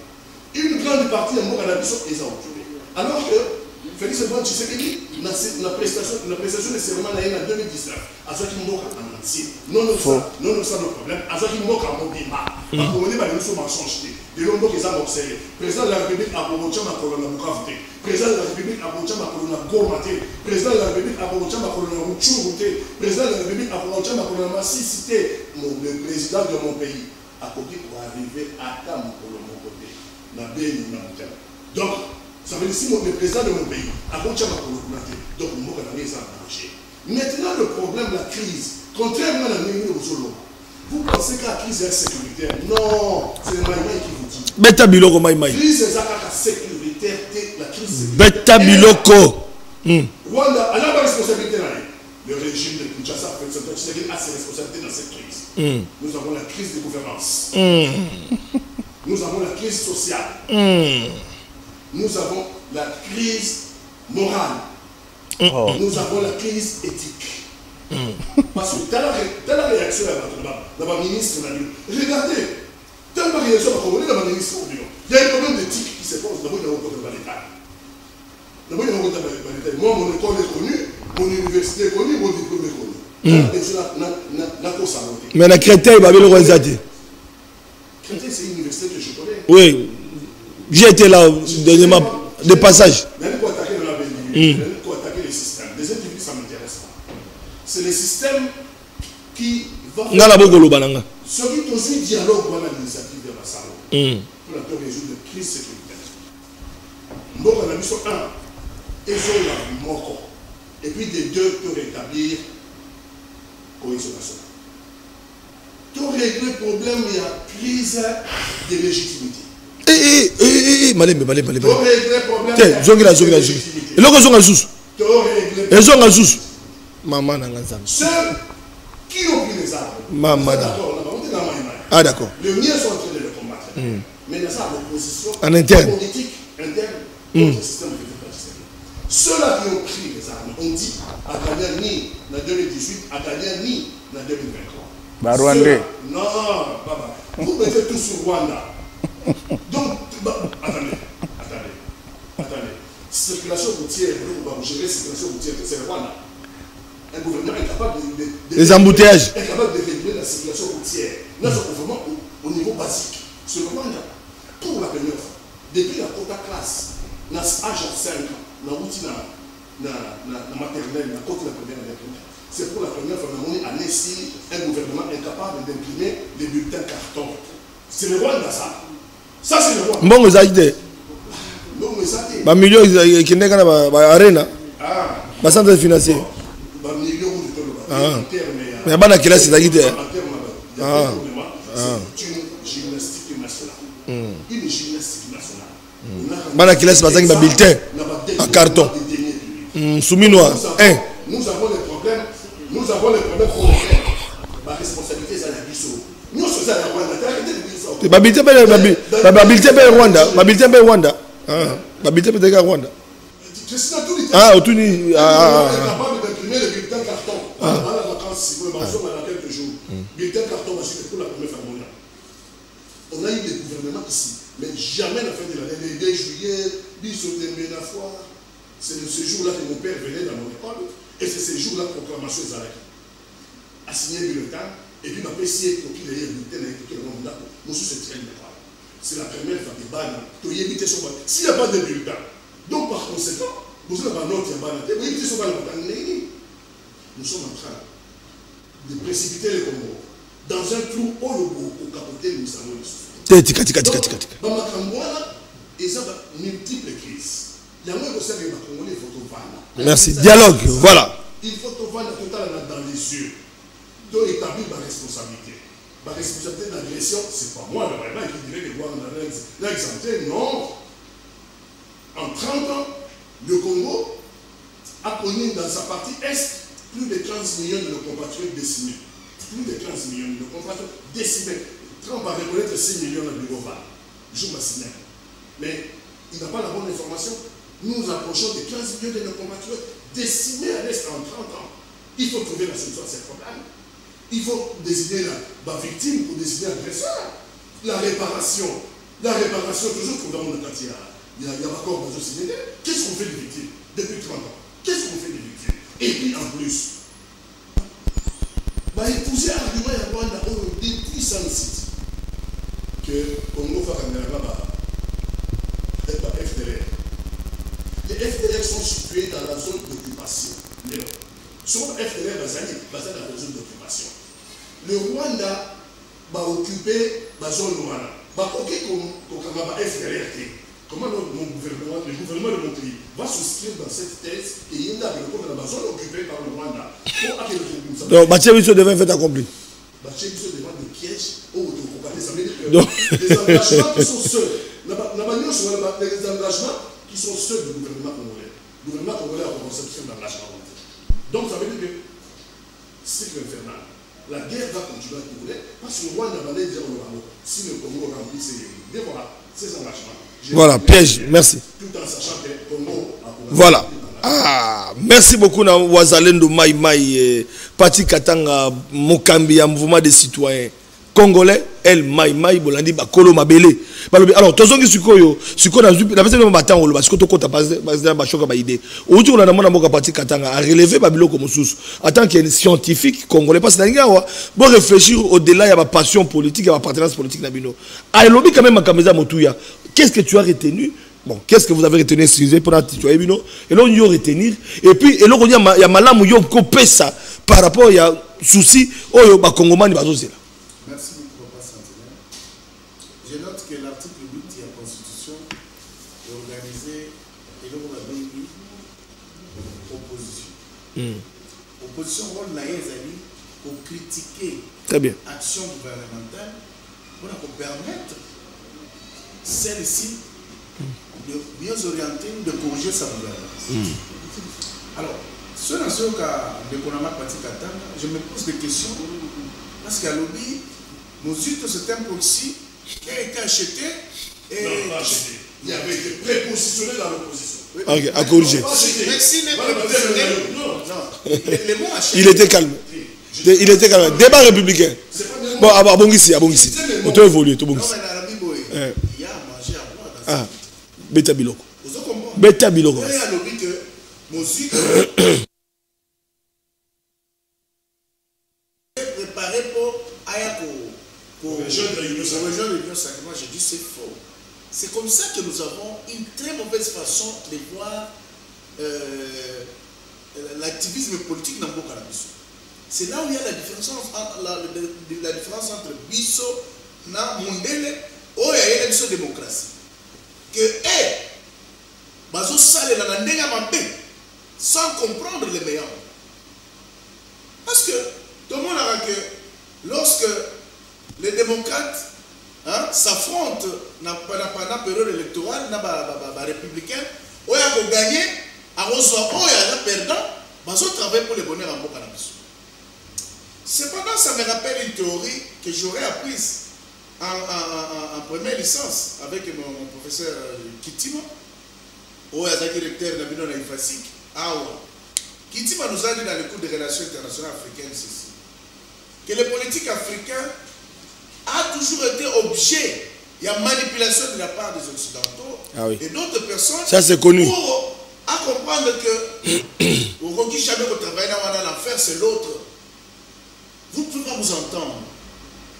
Une grande partie de mon canabis est occupée. Alors que Félix Antoine Tshisekedi, la prestation de serment en 2019, à ce qui manque en entier. Non, ça le problème. À ce qui manque en Mobima. On est dans le changé. De l'homme qui est observé. Président de la République a provoqué ma colonne à Bukavute. Président de la République a provoqué ma colonne à Gormate. Président de la République a provoqué ma colonne à Mouchourute. Président de la République a provoqué ma colonne à Massicité. Le président de mon pays a provoqué pour arriver à ta mon colonne à mon côté. Donc, ça veut dire si le président de mon pays a provoqué ma colonne à donc mon canadien s'est arrangé. Maintenant, le problème, la crise, contrairement à la Némine au Solo, vous pensez que la crise est sécuritaire? Non, c'est le Maïmaï qui vous dit. Beta Biloko Maïmaï. La crise est sécuritaire, la crise est Beta Biloko. Rwanda, elle a la responsabilité là. Le régime de Kinshasa a ses responsabilités dans cette crise. Nous avons la crise de gouvernance. Nous avons la crise sociale. Nous avons la crise morale. Nous avons la crise éthique. Parce que telle la réaction de ma ministre, regardez, telle la réaction de ma ministre, il y a un problème d'éthique qui se pose d'abord dans l'État. Moi, mon école est connue, mon université est connue, mon diplôme est connu. Mais la Créteil, il va le Rwenzati. Créteil, c'est une université que je connais. Oui, j'ai été là dernièrement, de passage. Mais il faut attaquer dans la ville, il faut attaquer les systèmes. Les individus, ça ne m'intéresse pas. C'est le système qui va faire. Ce qui est aussi dialogue dans l'initiative de Bassalo pour la résoudre de crise sécuritaire. Donc, on a mis sur un. ils ont la mort. Et puis des deux pour rétablir cohésion nationale. Pour régler le problème, il y a prise de légitimité. Malem. Pour régler le problème, il y a prise de légitimité. Maman ceux qui ont pris les armes. Maman. Ah d'accord. Les miens sont en train de le combattre. Mais il y a ça l'opposition en interne. Politique interne contre le système de ceux-là qui ont pris les armes, on dit à Daniel ni en 2018, à Daniel ni en 2023. Rwandais. Non, papa. Vous mettez tout sur Rwanda. Donc, attendez. Circulation routière, vous gérer circulation routière, c'est le Rwanda. Un gouvernement est capable les embouteillages. Est capable de réguler la circulation routière. Là, c'est un gouvernement au niveau basique. C'est le Rwanda. Pour la première fois, depuis la quota classe, dans l'âge de 5 ans, dans la maternelle, la côte de la première maternelle, c'est pour la première fois dans un gouvernement incapable d'imprimer des bulletins carton. C'est le Rwanda, ça. Ça, c'est le Rwanda. Bon, vous avez dit. Non, mais ça, c'est. Bah, million qui n'est qu'à la arène. Bah, centre financier. Bah, million de dollars. Mais bah, quelle c'est la guide. C'est une gymnastique nationale. Une gymnastique nationale. Bah, quelle c'est un bulletin en carton. Soumis noir. Nous avons les problèmes. Nous avons les problèmes pour les faire. Ma responsabilité, c'est la biseau. Nous, c'est ça, la Rwanda. Arrêtez de dire ça. Ma bulletin est Rwanda. Ma bulletin est Rwanda. Ma bulletin est Rwanda. Ah, au Tuni. On est capable d'imprimer le bulletin carton. On va la vacance, si vous voulez, dans quelques jours. Bulletin carton, c'est pour la première fois mondiale. On a eu des gouvernements ici, mais jamais la fin de l'année. Le 2 juillet, c'est de ce jour-là que mon père venait dans mon école. Et c'est ce jour-là que la proclamation est arrêtée. A signé le bulletin, et puis ma PC, pour qu'il ait le bulletin, il a mon date. Moi, c'est très bien. C'est la première fois que s'il n'y a pas de bulletin, donc par conséquent, vous avez un autre nous sommes en train de précipiter le Congo dans un trou au logo pour capoter nous savons les soucis. Dans ma Cambouana, ils ont multiples crises. Il y a moins de ça que les Congolais, il faut tout vendre. Merci. Dialogue, voilà. Il faut tout vendre totalement dans les yeux. Donc établir ma responsabilité. Ma responsabilité d'agression, ce n'est pas moi, le Vraiment, qui dirait que voir l'exempter. Non. En 30 ans, le Congo a connu dans sa partie est plus de 15 millions de nos compatriotes décimés. Plus de 15 millions de nos compatriotes décimés. Trump va reconnaître 6 millions de bureaux val. Je m'assigne. Mais il n'a pas la bonne information. Nous nous approchons de 15 millions de nos compatriotes décimés à l'Est en 30 ans. Il faut trouver la solution à ces problèmes. Il faut désigner la victime pour désigner l'agresseur. La réparation, toujours pour dans mon quartier. Il y a encore besoin de signer. Qu'est-ce qu'on fait des victimes depuis 30 ans? Qu'est-ce qu'on fait des victimes? Et puis en plus, épouser l'argument à Rwanda depuis sans site que Congo va FDR. Les FDR sont situés dans la zone d'occupation. Sur FDR, dans la zone d'occupation. Le Rwanda va occuper la zone Rwanda. Comment le gouvernement de mon pays va souscrire dans cette thèse et il y a la zone occupée par le Rwanda. Donc, Mathieu devait faire accompli. Mathieu devant des pièges au ça veut dire que les engagements qui sont ceux, les engagements qui sont ceux du gouvernement congolais. Le gouvernement congolais a une conception d'engagement. Donc ça veut dire que c'est infernal. La guerre va continuer à tourner parce que le Rwanda va dire au Rwanda si le Congo remplit ses engagements. Voilà, piège, merci. Tout en sachant que le Congo a... Voilà. Ah, merci beaucoup na Wazalendo Maï Pati Katanga Mokambi, un mouvement des citoyens congolais. El Maï Bolandi Bakolo Mabele. Alors, tozongi sikoyo na la personne matin on parce que to kota pas bachoka ba idée. Aujourd'hui on a demandé à Pati Katanga à relever babilo comme sous en tant qu'un scientifique congolais parce que nga bon réfléchir au-delà il y a ma passion politique, il y a ma appartenance politique na bino. Ah lobi quand même Makameza Motuya. Qu'est-ce que tu as retenu? Bon, qu'est-ce que vous avez retenu, excusez, pour la titouille, et là, on y a retenir. Et puis, il y a malam où il y a coupé ça par rapport à un souci, où il y a un Congoman qui va se faire. Merci beaucoup, Papa Centenaire. Je note que l'article 8 de la Constitution est organisé, et là, on a dit, Opposition rôle naïzali pour critiquer très bien action gouvernementale pour permettre celle-ci de mieux orienter, de corriger sa gouvernance. Alors, ce dans ce cas de Konama Pati Katanga, je me pose des questions parce qu'à l'objet, nos utos c'est un proxy qui a été acheté et. Non, pas acheté. Il avait été prépositionné dans l'opposition. Ok, à corriger. Merci, mais les mots achetés. Il était calme. Il était calme. Débat républicain. Bon, à Bongisi. On t'a évolué, tout Bongisi. Non, mais dans la Bible, il y a à manger à boire dans Ah, Beta Biloko. Vous avez compris? Beta Biloko. Il y a l'objet que nos utos préparé pour Ayako. Pour rejoindre l'Union sacrée. J'ai dit c'est faux. C'est comme ça que nous avons une très mauvaise façon de voir l'activisme politique dans le Cannabis. C'est là où il y a la différence entre Bisso et Mundele, où il y a une démocratie. Que, bazo sale la ndenga mabé, sans comprendre les meilleurs. Parce que tout le monde a que lorsque les démocrates s'affrontent dans la période électorale, dans la républicaine, où il y a gagné, où il y a perdant, ils travaillent pour le bonheur en Cannabis. Cependant, ça me rappelle une théorie que j'aurais apprise en première licence avec mon professeur Kitima, où il y a un directeur de la IFASIC. Kitima nous a dit dans le cours des relations internationales africaines ceci, que les politiques africains a toujours été objet de manipulation de la part des Occidentaux et d'autres personnes. Ça c'est connu. Pour comprendre que au qui jamais travailler dans l'enfer, c'est l'autre. Vous ne pouvez pas vous entendre.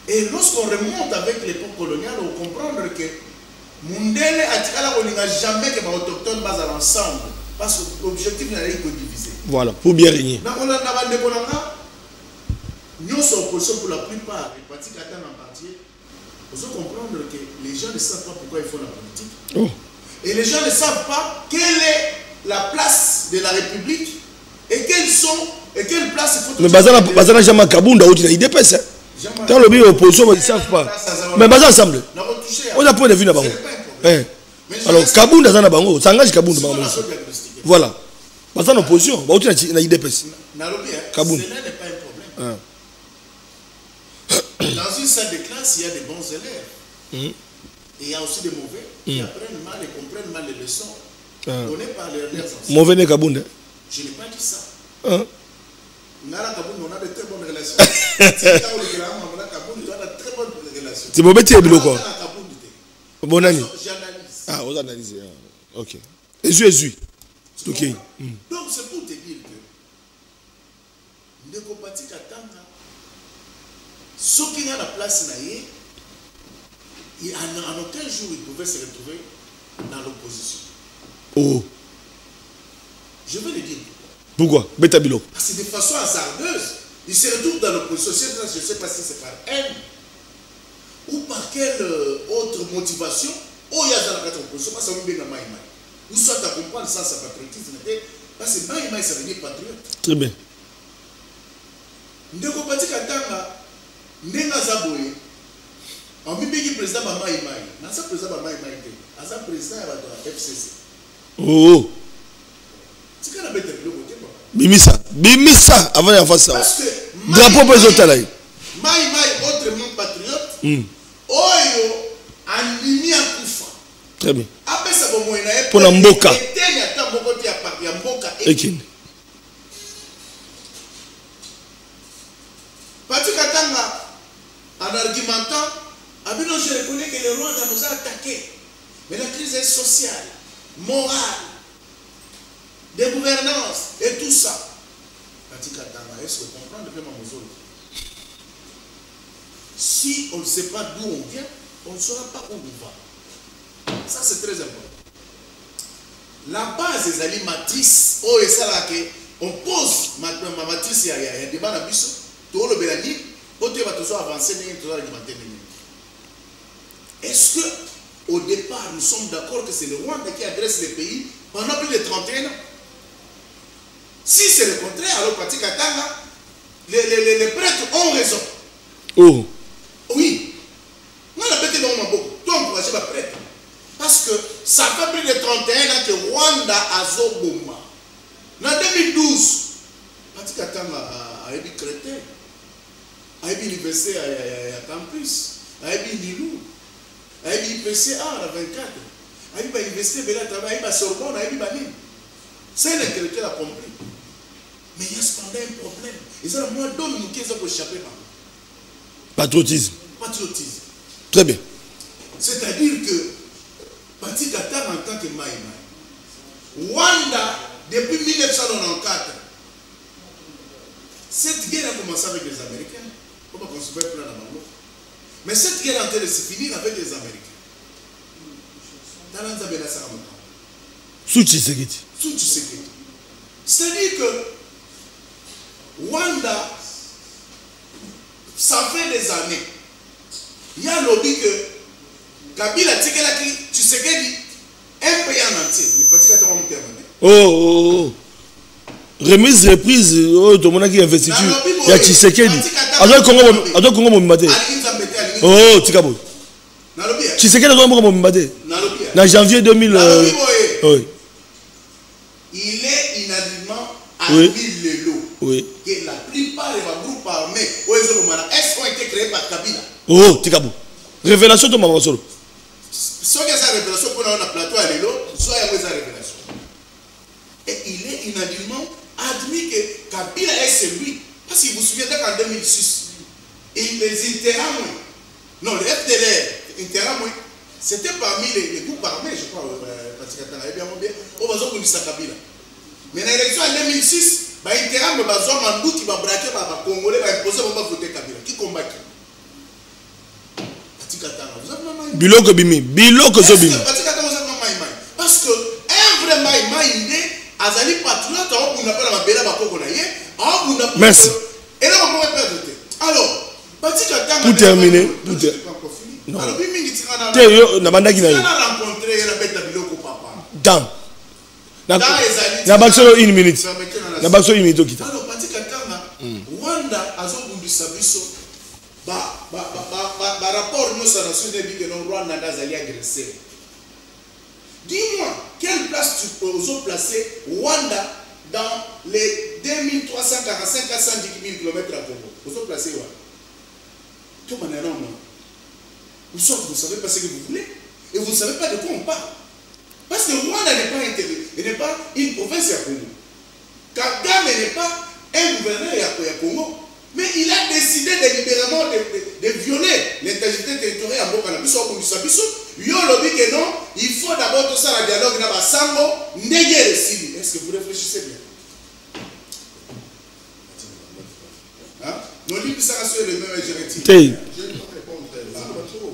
Et lorsqu'on remonte avec l'époque coloniale, on comprend que Mundele n'a jamais que les autochtones basent ensemble. Parce que l'objectif n'est pas de diviser. Voilà, pour bien régner. Nous sommes opposition pour la plupart, les partis qui attendent en partie. Vous devez comprendre que les gens ne savent pas pourquoi ils font la politique. Et les gens ne savent pas quelle est la place de la République et quelle place il faut. Mais Bazana Jama Kabunda, où tu as IDPS. Dans le bureau opposition, ils ne savent pas. Mais Bazana ensemble. On a point de vue là-bas. Alors Kabunda Zana Bango, ça engage Kabunda. Voilà. Bazana opposition, où tu as IDPS. Kabunda. Ce n'est pas un problème. Dans une salle de classe, il y a des bons élèves. Et il y a aussi des mauvais qui apprennent mal et comprennent mal les leçons données par leurs enseignants. Mauvais n'est Kabunda. Je n'ai pas dit ça. On a de très bonnes relations. On a de très bonnes relations. C'est mauvais, tu es quoi? Bon année. J'analyse. Ah, vous analysez. Ok. Et je ok. Donc c'est pour te dire que Ndeko Pati Katanga, ce qui a la place, en aucun jour il pouvait se retrouver dans l'opposition. Oh. Je vais le dire. Pourquoi? Beta Bilo. Parce que de façon hasardeuse, il se retrouve dans l'opposition. Je ne sais pas si c'est par haine ou par quelle autre motivation. Oh, il y a dans la opposition, parce que c'est un Maïmaï. Ou soit tu comprends le sens de patriotisme, parce que Maïmaï, ça veut dire patriote. Très bien. Ndeko Pati Katanga, Ndenga Zaboye, en Mibiki président de Maïmaï, Nasa président de Maïmaï, Nasa président de la FCC. Oh. C'est qu'on a bête de l'autre. Bimisa, avant d'en faire ça. Parce que drapeau pour les autres là. Maïmaï, autrement patriote, Oyo, Animi Akoufa. Très bien. Après ça, bon, pour la Mboka. Ekin. Pati Katanga, en argumentant, Abino, je reconnais que le Rwanda nous a attaqués. Mais la crise est sociale, morale, de gouvernance et tout ça. Pati Katanga, est-ce que vous comprenez de Mamozolo? Si on ne sait pas d'où on vient, on ne saura pas où on va. Ça, c'est très important. La base des alliés matrices, on pose ma matrice, il y a des débat dans tout le Bélani, pour que tu vas avancer, est-ce que au départ, nous sommes d'accord que c'est le Rwanda qui adresse les pays pendant plus de 31 ans? Si c'est le contraire, alors Pati Katanga, les prêtres ont raison. Oh. Oui. Moi, la bête est dans mon beau. Toi, encourager ma prêtre. Parce que ça fait plus de 31 ans que Rwanda a Zoboma. En 2012, Pati Katanga a été chrétien. A été l'université à campus. A été Nilou. A été IPCA à 24. A été l'université Bela Travail. A été Sorbonne. A été Banin. C'est l'intellectuel a compris. Mais il y a cependant un problème. Et ça, moi, d'homme, nous qui sommes échappés. Patriotisme. Patriotisme. Très bien. C'est-à-dire que Pati Katanga en tant que Maïmaï, Rwanda, depuis 1994, cette guerre a commencé avec les Américains. On va construire plein d'amendements. Mais cette guerre est en train de se finir avec les Américains. Dans l'Anzabela Saramaka. Sous Tshisekedi. Sous Tshisekedi. C'est-à-dire que Rwanda, ça fait des années. Il y a lobby que Kabila Tsekelaki, Tshisekedi, un pays en entier. Mais pas que tu vas me terminer. Oh. Remise, reprise, tout le monde qui investiture. Il y a Tshisekedi. Adon Congo Momimate. Oh, Tikabo. Tshisekedi Adon Congo Momimate. En janvier 2000. Oui. Il est inadimement admis le lot. Oui. Que la plupart des groupes armés, est-ce qu'ils ont été créés par Kabila? Oh, Tikabo. Révélation de Maman Solo. Soit il y a sa révélation pour un plateau à l'élo, soit il y a sa révélation. Et il est inadimement admis que Kabila est celui. Parce que vous vous souvenez qu'en 2006, et les Interamoué, non, les FDLR, Interamoué, c'était parmi les groupes armés, je crois, au Bazo Kounissa Kabila. Mais dans l'élection en 2006, Interamoué, Bazo Mandou qui va braquer par les Congolais, va imposer, on va voter Kabila. Qui combat qui? Biloko Bimi, Biloko Zobimi. Parce que un vrai Maïmaï, Azali patriote, on n'a pas la belle à merci. Et là, on peut perdre. Alors, pour terminer, pour terminer. Non. Alors, on a rencontré la bête à Biloko Papa. Dans. Na bakso une minute. Na bakso une minute au kita. Alors, Pati Katanga, Rwanda, Azobundi Sabiso, rapport nous ça nation dit que non Rwanda d'Azali agressé. Dis-moi, quelle place tu peux placer Rwanda dans les 2345 410 000 km à Congo? Vous pouvez placer Rwanda. Tout le monde est vous savez pas ce que vous voulez et vous ne savez pas de quoi on parle. Parce que Rwanda n'est pas intérêt, il n'est pas une province à Congo. Kagame n'est pas un gouverneur à Congo. Mais il a décidé délibérément de violer l'intégrité territoriale à Boka Nabiso au Sabiso. Il que non, il faut d'abord tout ça, le dialogue dans Basango, néguer le Sili. Est-ce que vous réfléchissez bien? Hein? Nos livres, ça reste le même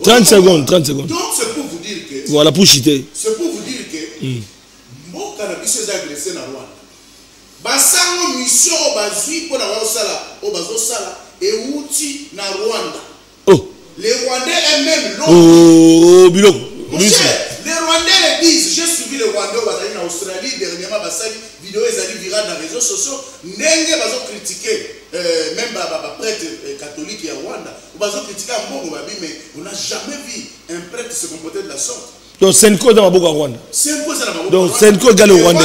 30 secondes, 30 secondes. Donc, c'est pour vous dire que. Voilà, pour citer. C'est pour vous dire que. Boka Nabiso est agressé dans Rwanda. Basango mission au bazui pour la sala et outil na Rwanda. Oh. Les Rwandais eux-mêmes l'ont. Oh, Biloko. Les Rwandais le disent. J'ai suivi les Rwandais en Australie dernièrement. Basali vidéo ils allaient virales dans les réseaux sociaux. N'engue bazo critiquer même prêtre catholique à Rwanda. Bazo critiquer un bon mais on n'a jamais vu un prêtre se comporter de la sorte. Donc c'est une cause dans ma boca Rwanda. C'est une cause dans ma boca. Donc c'est une cause dans le Rwanda.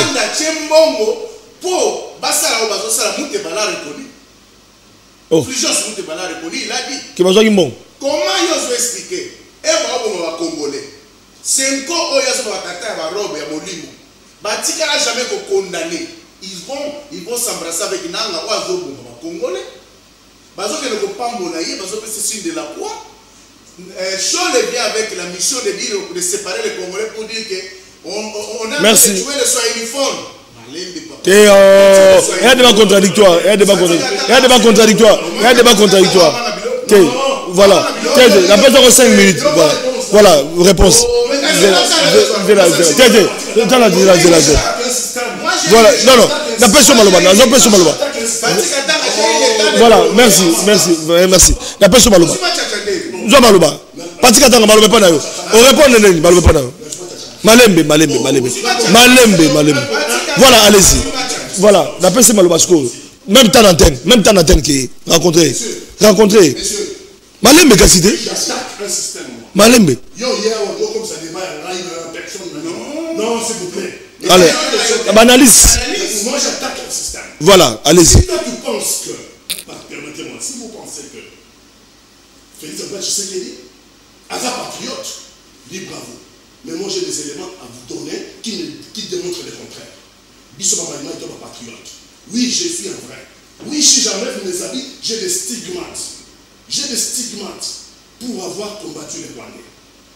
Pour Bassala ou Bazosala Moute Bala reconnu. Fulgence Moute Bala reconnu, il a dit. Comment ils ont expliqué? Et va Congolais. C'est un co oyazo batata ba robe ya molimo. Batika n'a jamais condamné. Ils vont s'embrasser avec Nanga oyazo bomba Congolais. Bazo que le pambonaye, bazo que c'est signe de la croix. Chole vient avec la mission de dire de séparer les Congolais pour dire que on a tué le soin uniforme. Il y a un débat contradictoire. Il y a un débat contradictoire. Voilà. La personne 5 minutes. Voilà. Réponse. Voilà. Non. La personne Maloba. Voilà. Merci. La personne Maloba. Maloba. Pati Katanga Maloba pas nayo. On répond Maloba pas nayo. Malembe. Voilà, allez-y. Voilà, la paix c'est Malobasco. Même temps d'antenne qui rencontré. Messieurs. Malembe Kassité. J'attaque un système. Malembe. Yo, hier, comme ça débat, personne. Non, s'il vous plaît. Allez, analyse. Moi, j'attaque un système. Voilà, allez-y. Si toi, tu penses que, permettez-moi, si vous pensez que Félix Antoine Tshisekedi, à la patriote, libre à vous. Mais moi, j'ai des éléments à vous donner qui démontrent le contraire. Bissoma Malima est un patriote. Oui, je suis un vrai. Oui, si j'enlève mes habits, j'ai des stigmates. J'ai des stigmates pour avoir combattu les Rwandais.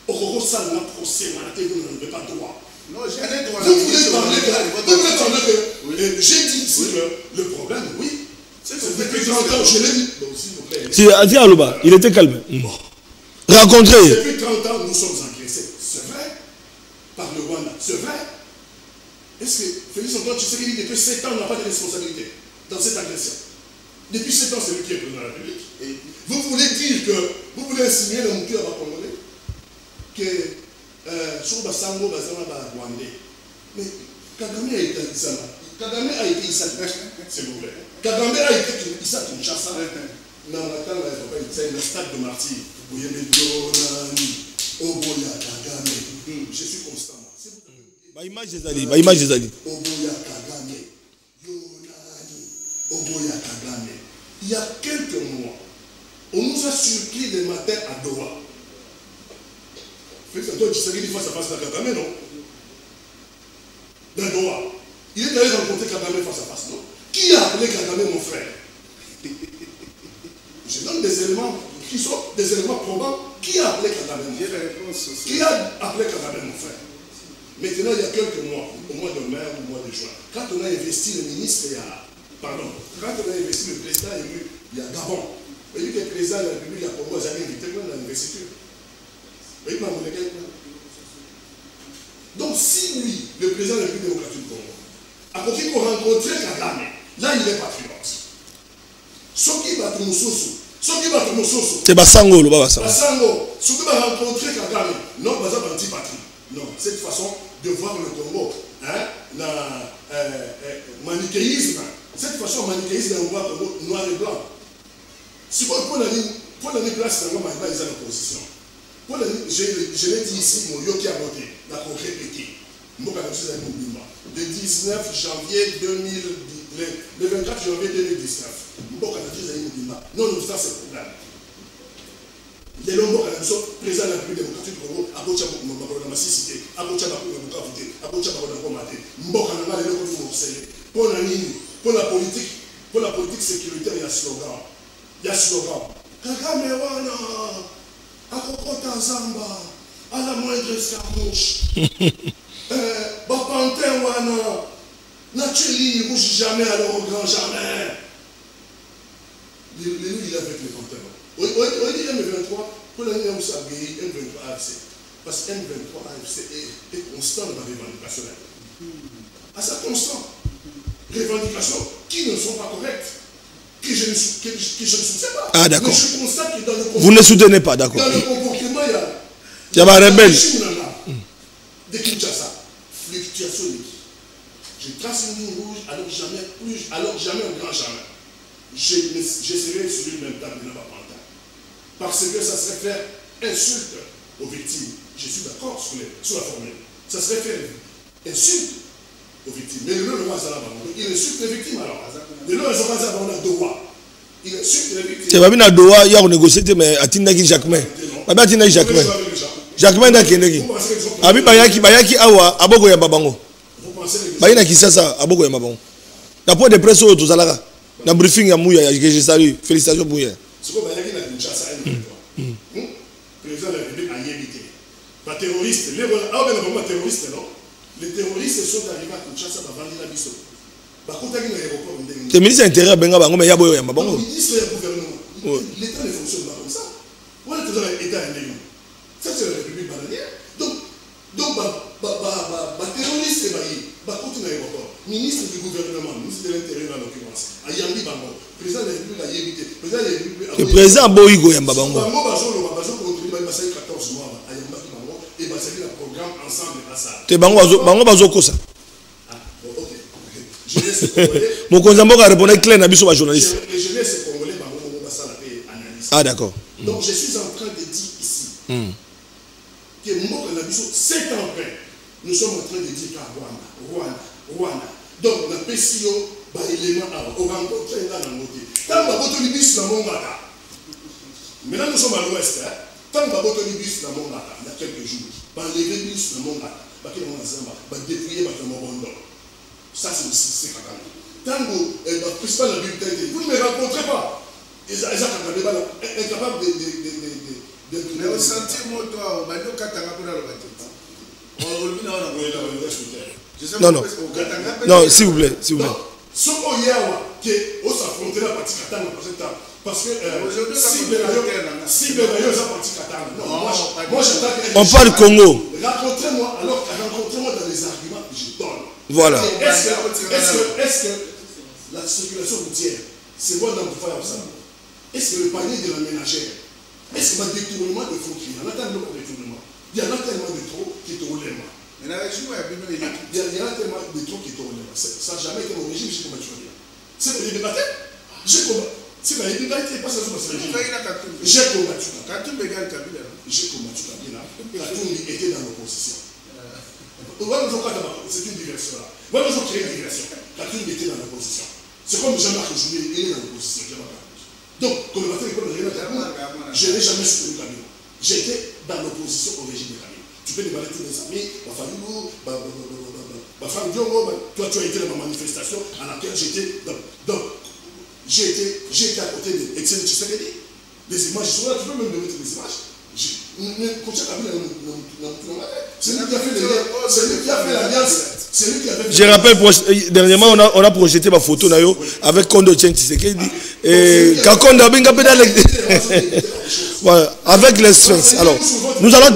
Au ça n'a procès, vous n'avez pas droit. Non, j'ai un droit. Vous voulez parler que j'ai dit ici que le problème, oui, c'est que depuis 30 ans, je l'ai dit. Donc, s'il vous plaît. Si Adi Alouba, il était calme. Rencontré. Depuis 30 ans, nous sommes agressés. C'est vrai. Par le Rwanda. C'est vrai. Est-ce que Félix Antoine Tshisekedi, depuis 7 ans, n'a pas de responsabilité dans cette agression? Depuis 7 ans, c'est lui qui est président de la République. Et vous voulez dire que vous voulez insinuer dans mon cœur à Congolais que sur Bassango, Bazana, Rwandais. Mais Kagame a été ça. Kagame a été ça. C'est mauvais. Kagame a été ça, Kinshasa. Non, attends, c'est le stade de martyr. Je suis constant. Image des alliés. Il y a quelques mois, on nous a surpris le matin à Doha. Félix Antoine Tshisekedi face à face à Kagame, non? Dans Doha. Il est allé rencontrer Kagame face à face, non? Qui a appelé Kagame mon frère? Je donne des éléments qui sont des éléments probants. Qui a appelé Kagame mon frère? Qui a appelé Kagame mon frère? Maintenant, il y a quelques mois, au mois de mai ou au mois de juin, quand on a investi le ministre, quand on a investi le président élu, il y a Gabon. Il y a le président de la République, il y a Congo, j'avais invité moi dans l'investiture. Donc, si lui, le président de la République démocratique du Congo, a continué pour rencontrer Kagame, là, il est patriote. Ce qui va te moussoso. C'est Bassango, le Bassango. Bassango, ce qui va rencontrer Kagame, non, pas un anti-patrie. Non, cette façon de voir le Congo, manichéisme, cette façon manichéisme de voir le Congo noir et blanc. Si vous prenez place dans l'opposition, je l'ai dit ici, mon yoki a voté, la congrès pété. Le 19 janvier 2010, le 24 janvier 2019, non, ça c'est le problème. Les lombos président de la République démocratique du Congo, à Bocha Bakuna Massicité, à Bocha Bakuna Bukavute, à Bocha Bakuna Komate, Mboka Nanga, les locaux pour observer. Pour la politique sécuritaire, il y a slogan. Il y a slogan. Kagame wana, à Kokota Zamba, à la moindre escarmouche. Bapantin wana, Natcheli ne bouge jamais alors au grand jamais. Il est avec les pantins. On dit M23, pour l'année où ça a M23 AFC. Parce que M23 AFC est constant dans la revendication. À ça constant. Revendications qui ne sont pas correctes. Que je ne soutiens pas. Ah, d'accord. Mais je constate que dans le comportement. Vous ne soutenez pas, d'accord. Dans le comportement, il y a un rebelle. De Kinshasa. Fluctuation de qui? Je trace une ligne rouge alors jamais au grand jamais. J'essaierai sur une même table de la Panta. Parce que ça serait faire insulte aux victimes. Je suis d'accord sur la formule. Ça serait faire insulte aux victimes. Mais le roi il insulte les victimes alors. Le roi Doha. Il insulte les victimes. C'est pas bien à Doha, il y a négocié, mais à Tindaki Jacquemin. Pas Tindaki Jacquemin. Jacquemin n'a qu'un négocié. Abi Bayaki Awa, Abogo Yababango. Bayina Kisasa, Abogo Yababango. La point de presse au Tozalara. Dans le briefing, il y a je salue. Félicitations pour hier. Ce qu'on va dire qu'il y a Kinshasa, le président de la République a évité. Les terroristes, terroristes, non? Les terroristes sont arrivés à Kinshasa pour vendre la biso. Le ministre de l'Intérieur, mais il y a un gouvernement. L'État ne fonctionne pas comme ça. On est toujours l'État indépendant. Ça, c'est la République bananière. Donc, terroriste, ministre du gouvernement, ministre de l'Intérieur en l'occurrence, Ayambi Bango, président de la République a évité. Le président Boïgo Yamba Bango. Bango, contribué à 14 mois à Yamba Bango et Basali le programme ensemble à ça. Te Bango Bazo Kosa. Ok. Je laisse jeunesse congolais. Mon Konzambo a répondu clair, n'a pas journaliste. Les jeunesse congolais, ça la paix analyse. Ah, d'accord. Donc, je suis en train de dire ici que Moko Nabiso, 7 ans après, nous sommes en train de dire qu'à Rwanda. Donc, on a PCO, élément on rencontre là dans notre pays. Tant que vous avez dans mon gata, maintenant nous sommes à l'ouest, tant que vous avez dans mon gata, il y a quelques jours, les bus dans mon gata, dépouiller mon bon. Ça, c'est aussi c'est quand tant que le principal de la Bible, vous ne me rencontrez pas. Ils sont incapables de. Mais au sentiment, toi, on va dire qu'à non, s'il vous plaît, s'il vous plaît. Ce qu'on y a, on s'affrontait la partie Katanga parce que si Bérayo est la partie Katanga, moi j'attaque. On parle Congo. Rencontrez-moi dans les arguments que je donne. Voilà. Est-ce que la circulation routière, c'est bon dans le faire ça? Est-ce que le panier de la ménagère, est-ce que le détournement de fonds, il y en a tellement de détournement, il y en a tellement de trop qui te roulent les mains. Il y en a tellement de trop qui te roulent les mains. Ça n'a jamais été mon régime, j'ai combattu rien. C'est pour les débattre. J'ai combattu. C'est pas les débattre, pas ça, c'est le régime. J'ai combattu. J'ai combattu Kabila. Katoum était dans l'opposition. C'est une diversion là. Voilà, je crée une diversion. Katoum était dans l'opposition. C'est comme Jean-Marc Joulier, il est dans l'opposition. Donc, comme le matin, je n'ai jamais soutenu Kabila. J'étais dans l'opposition au régime de Kabila. Tu peux débarrer tous les amis, ma famille, ma femme Diongo, toi tu as été dans ma manifestation à laquelle j'étais. Donc, j'ai été à côté de Etienne Tshisekedi. Les images sont là, tu peux même me mettre les images. C'est lui qui a fait l'alliance. C'est lui qui a fait. Je rappelle, dernièrement, on a projeté ma photo avec Kondo Etienne Tshisekedi. Et Kakonda avec les strengths. Alors, nous allons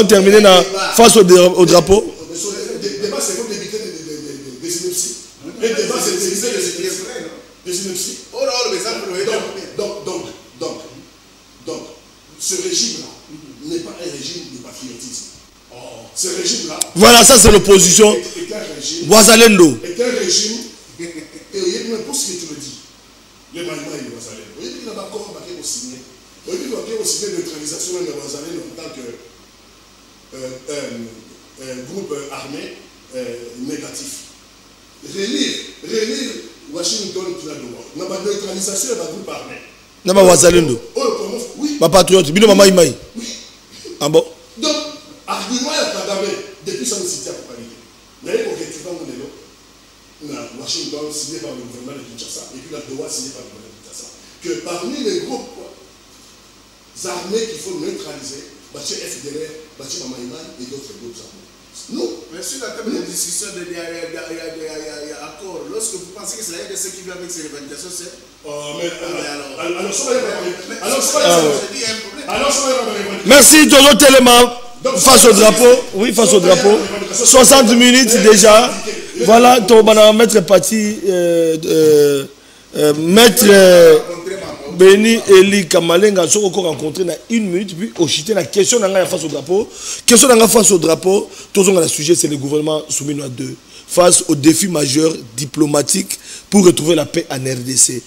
terminer face au drapeau. Le débat, c'est comme l'éviter des synopsis. Le débat, c'est d'éviter des synopsis. Donc, ce régime-là n'est pas un régime de patriotisme. Ce régime-là. Voilà, ça c'est l'opposition. Ouazalendo. Est un régime. Et pour ce que tu le dis, les Maïma et les Ouazalendo. Il n'y a pas encore signé. Il y a aussi une neutralisation de Ouazalendo en tant que groupe armé négatif. Relire Washington qui a le droit. Il y a une neutralisation d'un groupe armé. Non, mais Ouazalendo. Oui. Ma patriote, Bino Mama Imaï. Oui. Ah bon? Donc, argument à Kagame, depuis son cité à Paris. Mais il faut que tu vas au Washington, signé par le gouvernement de Kinshasa, et puis la Doha signé par le gouvernement de Kinshasa, que parmi les groupes armés qu'il faut neutraliser, Baché FDLR, Baché Mama Imaï et d'autres groupes armés. Nous. Mais sur la table de discussion, il y a accord. Lorsque vous pensez que c'est la RDC qui vient avec ces revendications, c'est. Merci, Toto Téléma. Face au drapeau. Oui, face au drapeau. 60 minutes déjà. Voilà, ton maître parti. Maître Béni Eli Kamalenga sont encore rencontrés dans 1 minute, puis au chité la question d'anga face au drapeau. Question d'anga face au drapeau, tout le sujet c'est le gouvernement soumis à 2 face aux défis majeurs diplomatiques pour retrouver la paix en RDC.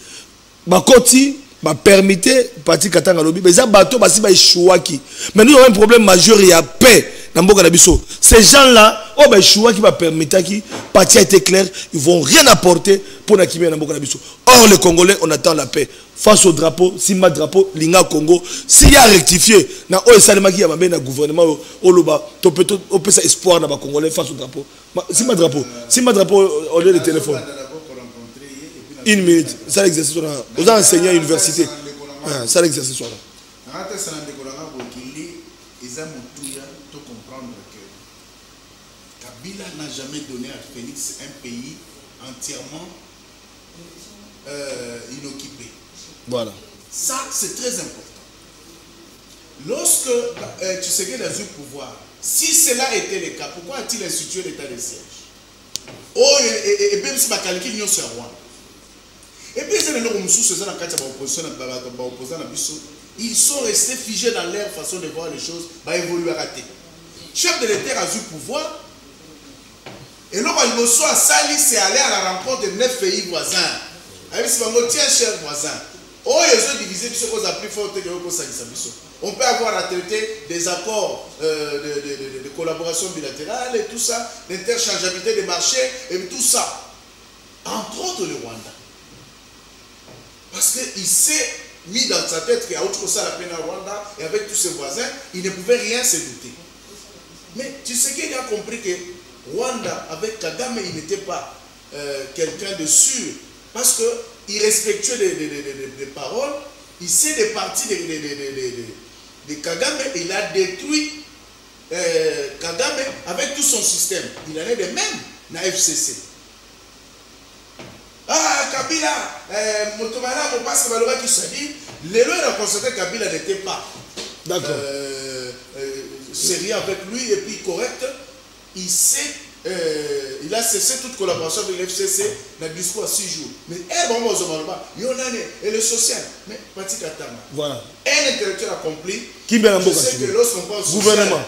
Bakoti va permettre parti Katanga Lobi, mais ça bateau basi ba échouaki. Mais nous avons un problème majeur, il y a paix dans Mboka Nabiso. Ces gens-là, oh ben échouaki va permettre qui parti a été clair, ils vont rien apporter pour Nakimi dans Mboka Nabiso. Or les Congolais, on attend la paix. Face au drapeau, si ma drapeau, Linga Congo, s'il y a rectifié, na o esalema qui a mamé na gouvernement au loba, to peut ça espoir na ba Congolais face au drapeau. Si ma drapeau, au lieu de téléphone. 1 minute, ça l'exercice on a. Vous avez enseigné à l'université. Ça l'exercice on a. Kabila n'a jamais donné à Félix un pays entièrement inoccupé. Voilà. Ça, c'est très important. Lorsque Tshisekedi a eu le pouvoir, si cela était le cas, pourquoi a-t-il institué l'état de siège? Oh, et même si Bakaliki n'y a sur Rwanda. Et puis, ils sont restés figés dans leur façon de voir les choses, évoluer à rater. Chef de l'État a eu le pouvoir, Et là, le soir, Sali, c'est aller à la rencontre de 9 pays voisins. Tiens, cher voisin. Oh, ils ont divisé ce qu'on a plus fort que on peut avoir à traiter des accords de collaboration bilatérale et tout ça, l'interchangeabilité des marchés et tout ça. Entre autres, le Rwanda. Parce qu'il s'est mis dans sa tête qu'il y a autre chose à la peine au Rwanda et avec tous ses voisins, il ne pouvait rien se douter. Mais tu sais qu'il a compris que Rwanda, avec Kagame, il n'était pas quelqu'un de sûr. Parce qu'il respectuait les paroles, il s'est départi de Kagame, il a détruit Kagame avec tout son système. Il en est de même dans la FCC. Ah, Kabila, Motomana, mon passe Malova qui se dit, l'élo a constaté que Kabila n'était pas sérieux avec lui et puis correct. Il a cessé toute collaboration avec l'FCC dans le discours à 6 jours. Mais et le social, mais Pati Katama. Voilà. Un intellectuel accompli. Qui bien je sais que lorsqu'on pense au gouvernement,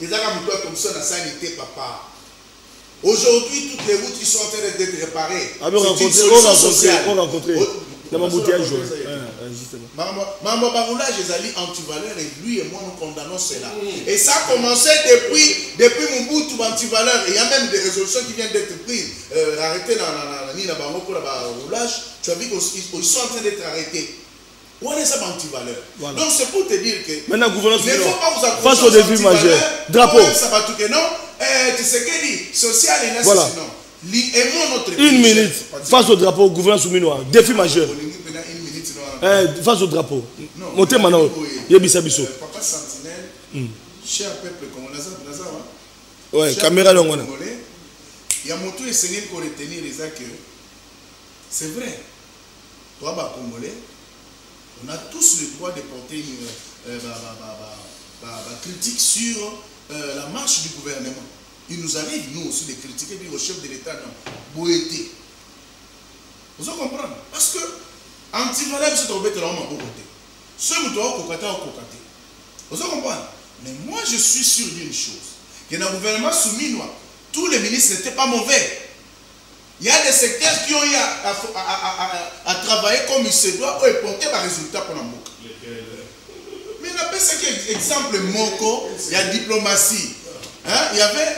ils ont comme ça dans la sanité, papa. Aujourd'hui, toutes les routes qui sont en train d'être réparées. On rencontré dans l'embouteillage. Maman Baroulage, ils allaient anti-valeur et lui et moi nous condamnons cela. Et ça a commencé depuis mon bout tout anti-valeur. Il y a même des résolutions qui viennent d'être prises. Arrêtées dans la Baroulage. Tu as vu qu'ils sont en train d'être arrêtés. Où est ça anti-valeur? Voilà. Donc c'est pour te dire que maintenant, gouvernance, il ne faut pas vous accrocher face au défi majeur. Drapeau. Non, tu sais qu'il dit social et national. Voilà. Une minute face au drapeau, gouvernance souminois. Défi majeur. Face au drapeau. Montez maintenant. Yebisabiso. Papa Sentinelle, cher peuple congolais, ouais, caméra longue. Il y a mon tour essayé de retenir les que c'est vrai. Toi, Congolais, on a tous le droit de porter une critique sur la marche du gouvernement. Il nous arrive, nous aussi, de critiquer au chef de l'État, non, Boété. Vous comprenez? Parce que, anti-valeur, c'est tombé de l'homme à côté. Ce que doit cocater au cocater. Vous comprenez? Mais moi, je suis sûr d'une chose, que dans le gouvernement soumis, tous les ministres n'étaient pas mauvais. Il y a des secteurs qui ont eu à travailler comme il se doit et porter des résultats pour la MOC. Mais on appelle ça exemple Moko, il y a diplomatie. Hein? Il y avait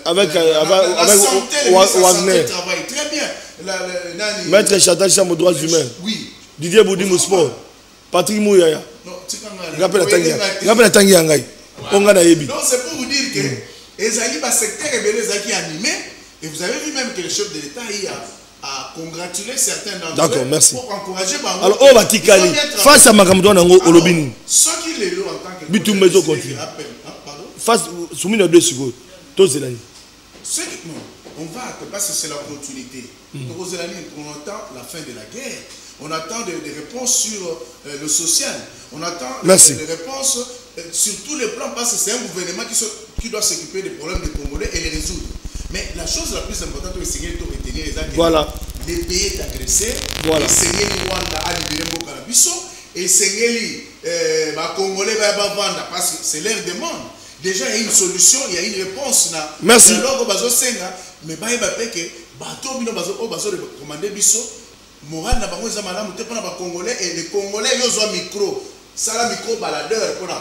avec Wagner. Travaille très bien. Maître Chantal Cham aux droits humains. Oui. Didier Boudimou Sport. Patrick Mouyaya. Rappelle la Tanguy Angaï. On a Naïbi. Donc c'est pour vous dire que les alliés secteur et qui animés. Et vous avez vu même que le chef de l'État a congratulé certains d'entre eux. D'accord, merci. Pour encourager Bango. Alors, on va t'icali. Face à Makamdo Nango Olobini. Ceux qui les louent en tant que. Bitum Mezo continue. Face, soumis à 2 secondes. Tous les années. On va, parce que c'est la continuité. On attend la fin de la guerre. On attend des réponses sur le social. On attend des réponses sur tous les plans parce que c'est un gouvernement qui doit s'occuper des problèmes des Congolais et les résoudre. Mais la chose la plus importante, c'est de retenir les actes. Voilà. Les pays est agressé. Voilà. Et c'est les Rwanda à libérer Mokalabiso. Et c'est les Congolais parce que c'est leur demande. Déjà, il y a une solution, il y a une réponse. Merci. Mais moral na bango za malamu te pona ba congolais et les congolais yo zo micro sala micro baladeur pona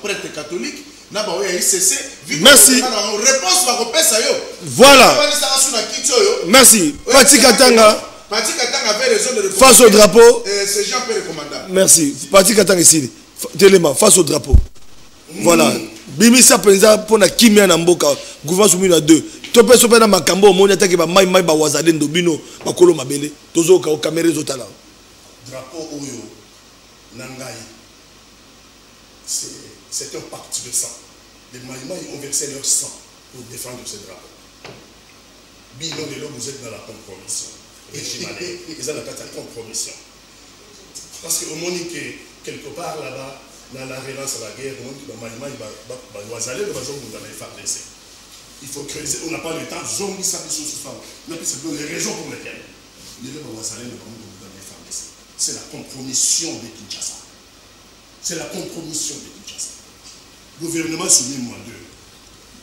prêtre catholique na ba ya ICC. Merci. Réponse ba kopesa yo. Voilà. Merci. Pati Katanga avait raison de répondre. Face au drapeau. C'est Jean Pierre commandant. Merci. Pati Katanga ici. Téléma face au drapeau. Voilà. Bimisa penza pona kimia na mboka gouvernement soumino à 2. Topé sope na makambo moni atake ba mai ba wazade ndobino makolo mabele tozoka o caméra zotala. Drapeau oyo nangai. C'est un pacte de sang. Les Maïmaï ont versé leur sang pour défendre ce drapeau. Bino de l'homme, vous êtes dans la compromission. Ils ont la compromission. Parce que au monde quelque part là-bas dans la relance à la guerre, il faut creuser, on n'a pas le temps, les raisons pour lesquelles c'est la compromission de Kinshasa. C'est la compromission de Kinshasa. Gouvernement soumis moins 2.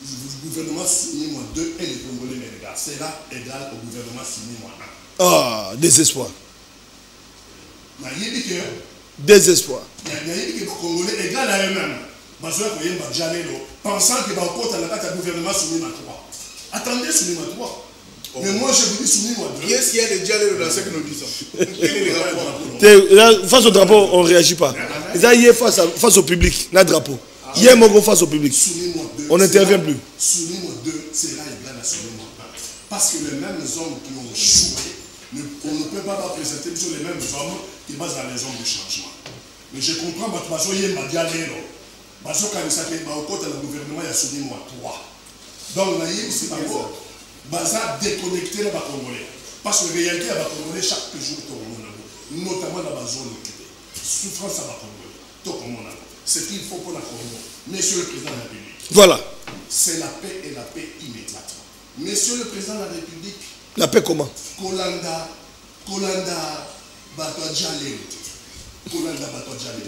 Le gouvernement signé moins 2 et les Congolais les regardent. Sera égal au gouvernement signé moins 1. Ah, désespoir. Désespoir. Il y a dit que les Congolais égal à eux-mêmes. Pensant que le gouvernement signé moins 3. Attendez, signé moins 3. Mais moi, je vous dis signé moins 2. Qu'est-ce qu'il y a de dialogue dans ce que nous disons? Face au drapeau, on ne réagit pas. Il y a face au public, notre drapeau. Il y a un face au public. On n'intervient plus. Soumis-moi 2 sera égal à soumis-moi 1. Parce que les mêmes hommes qui ont échoué, on ne peut pas présenter sur les mêmes hommes qui basent dans les hommes de changement. Mais je comprends que le gouvernement a soumis-moi 3. Donc, c'est pas bon. Baza déconnecté dans les Congolais. Parce que la réalité, les Congolais, chaque jour, notamment dans la zone occupée. Souffrance à la Congolais. Ce qu'il faut pour la Congo. Monsieur le Président de la République. Voilà. C'est la paix et la paix immédiate. Monsieur le Président de la République. La paix comment? Kolanda Batouadjale. Kolanda Batouadjale.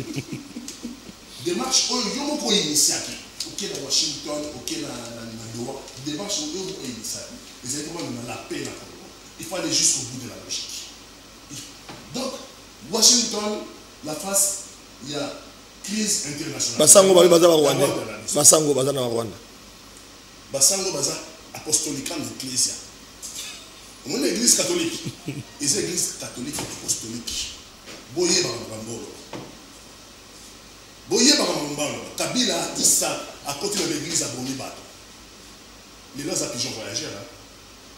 Démarche, il y a beaucoup d'initiatives. Ok, à Washington, ok, à Doha. Démarche, il y a beaucoup d'initiatives. Ils ont comment la paix dans le Congo. Il faut aller jusqu'au bout de la logique. Donc, Washington, la face, il y a crise internationale. Basango baza na Rwanda. Basango baza na Rwanda. Basango baza apostolique en ecclésia. On est église catholique. Les églises catholiques apostoliques. Boye Bambolo. Boye Bambolo. Kabila a dit ça à côté de l'église à Bomibato. Les lois à pigeon voyageurs.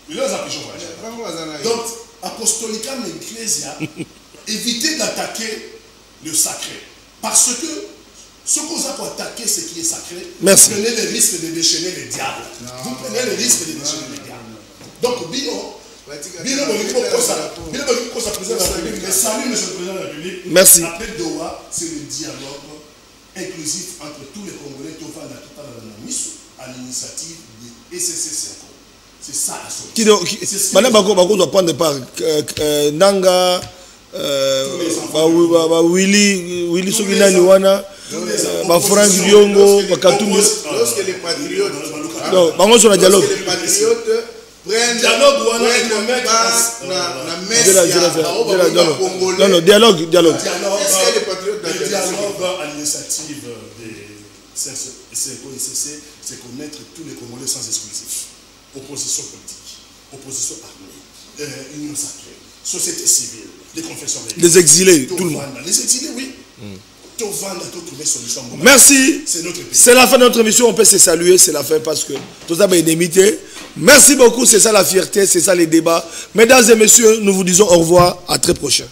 Les lois à pigeon voyageurs. Donc, apostolique en ecclésia, évitez d'attaquer le sacré. Parce que ce qu'on a pour attaquer ce qui est sacré, merci. Vous prenez le risque de déchaîner les diables. Vous prenez le risque de déchaîner les diables. Donc, Bino, salut, monsieur le Président de la République. Merci. Après Doha, c'est le dialogue inclusif entre tous les Congolais qui ont à l'initiative du SCC. C'est ça la solution. Maintenant, on doit prendre part. Nanga. Willy Sogina Niwana, Franck Diongo, Katumbi. Lorsque les patriotes sur le dialogue. prennent non, dialogue. Le dialogue à l'initiative des CCC, c'est connaître tous les Congolais sans exclusif. Opposition politique, opposition armée, union sacrée, société civile, les confessions religieuses. Les exilés, tout le monde. Les exilés, oui. Merci. C'est la fin de notre émission. On peut se saluer. C'est la fin parce que tout ça est indemnité. Merci beaucoup. C'est ça la fierté. C'est ça les débats. Mesdames et messieurs, nous vous disons au revoir. À très prochain.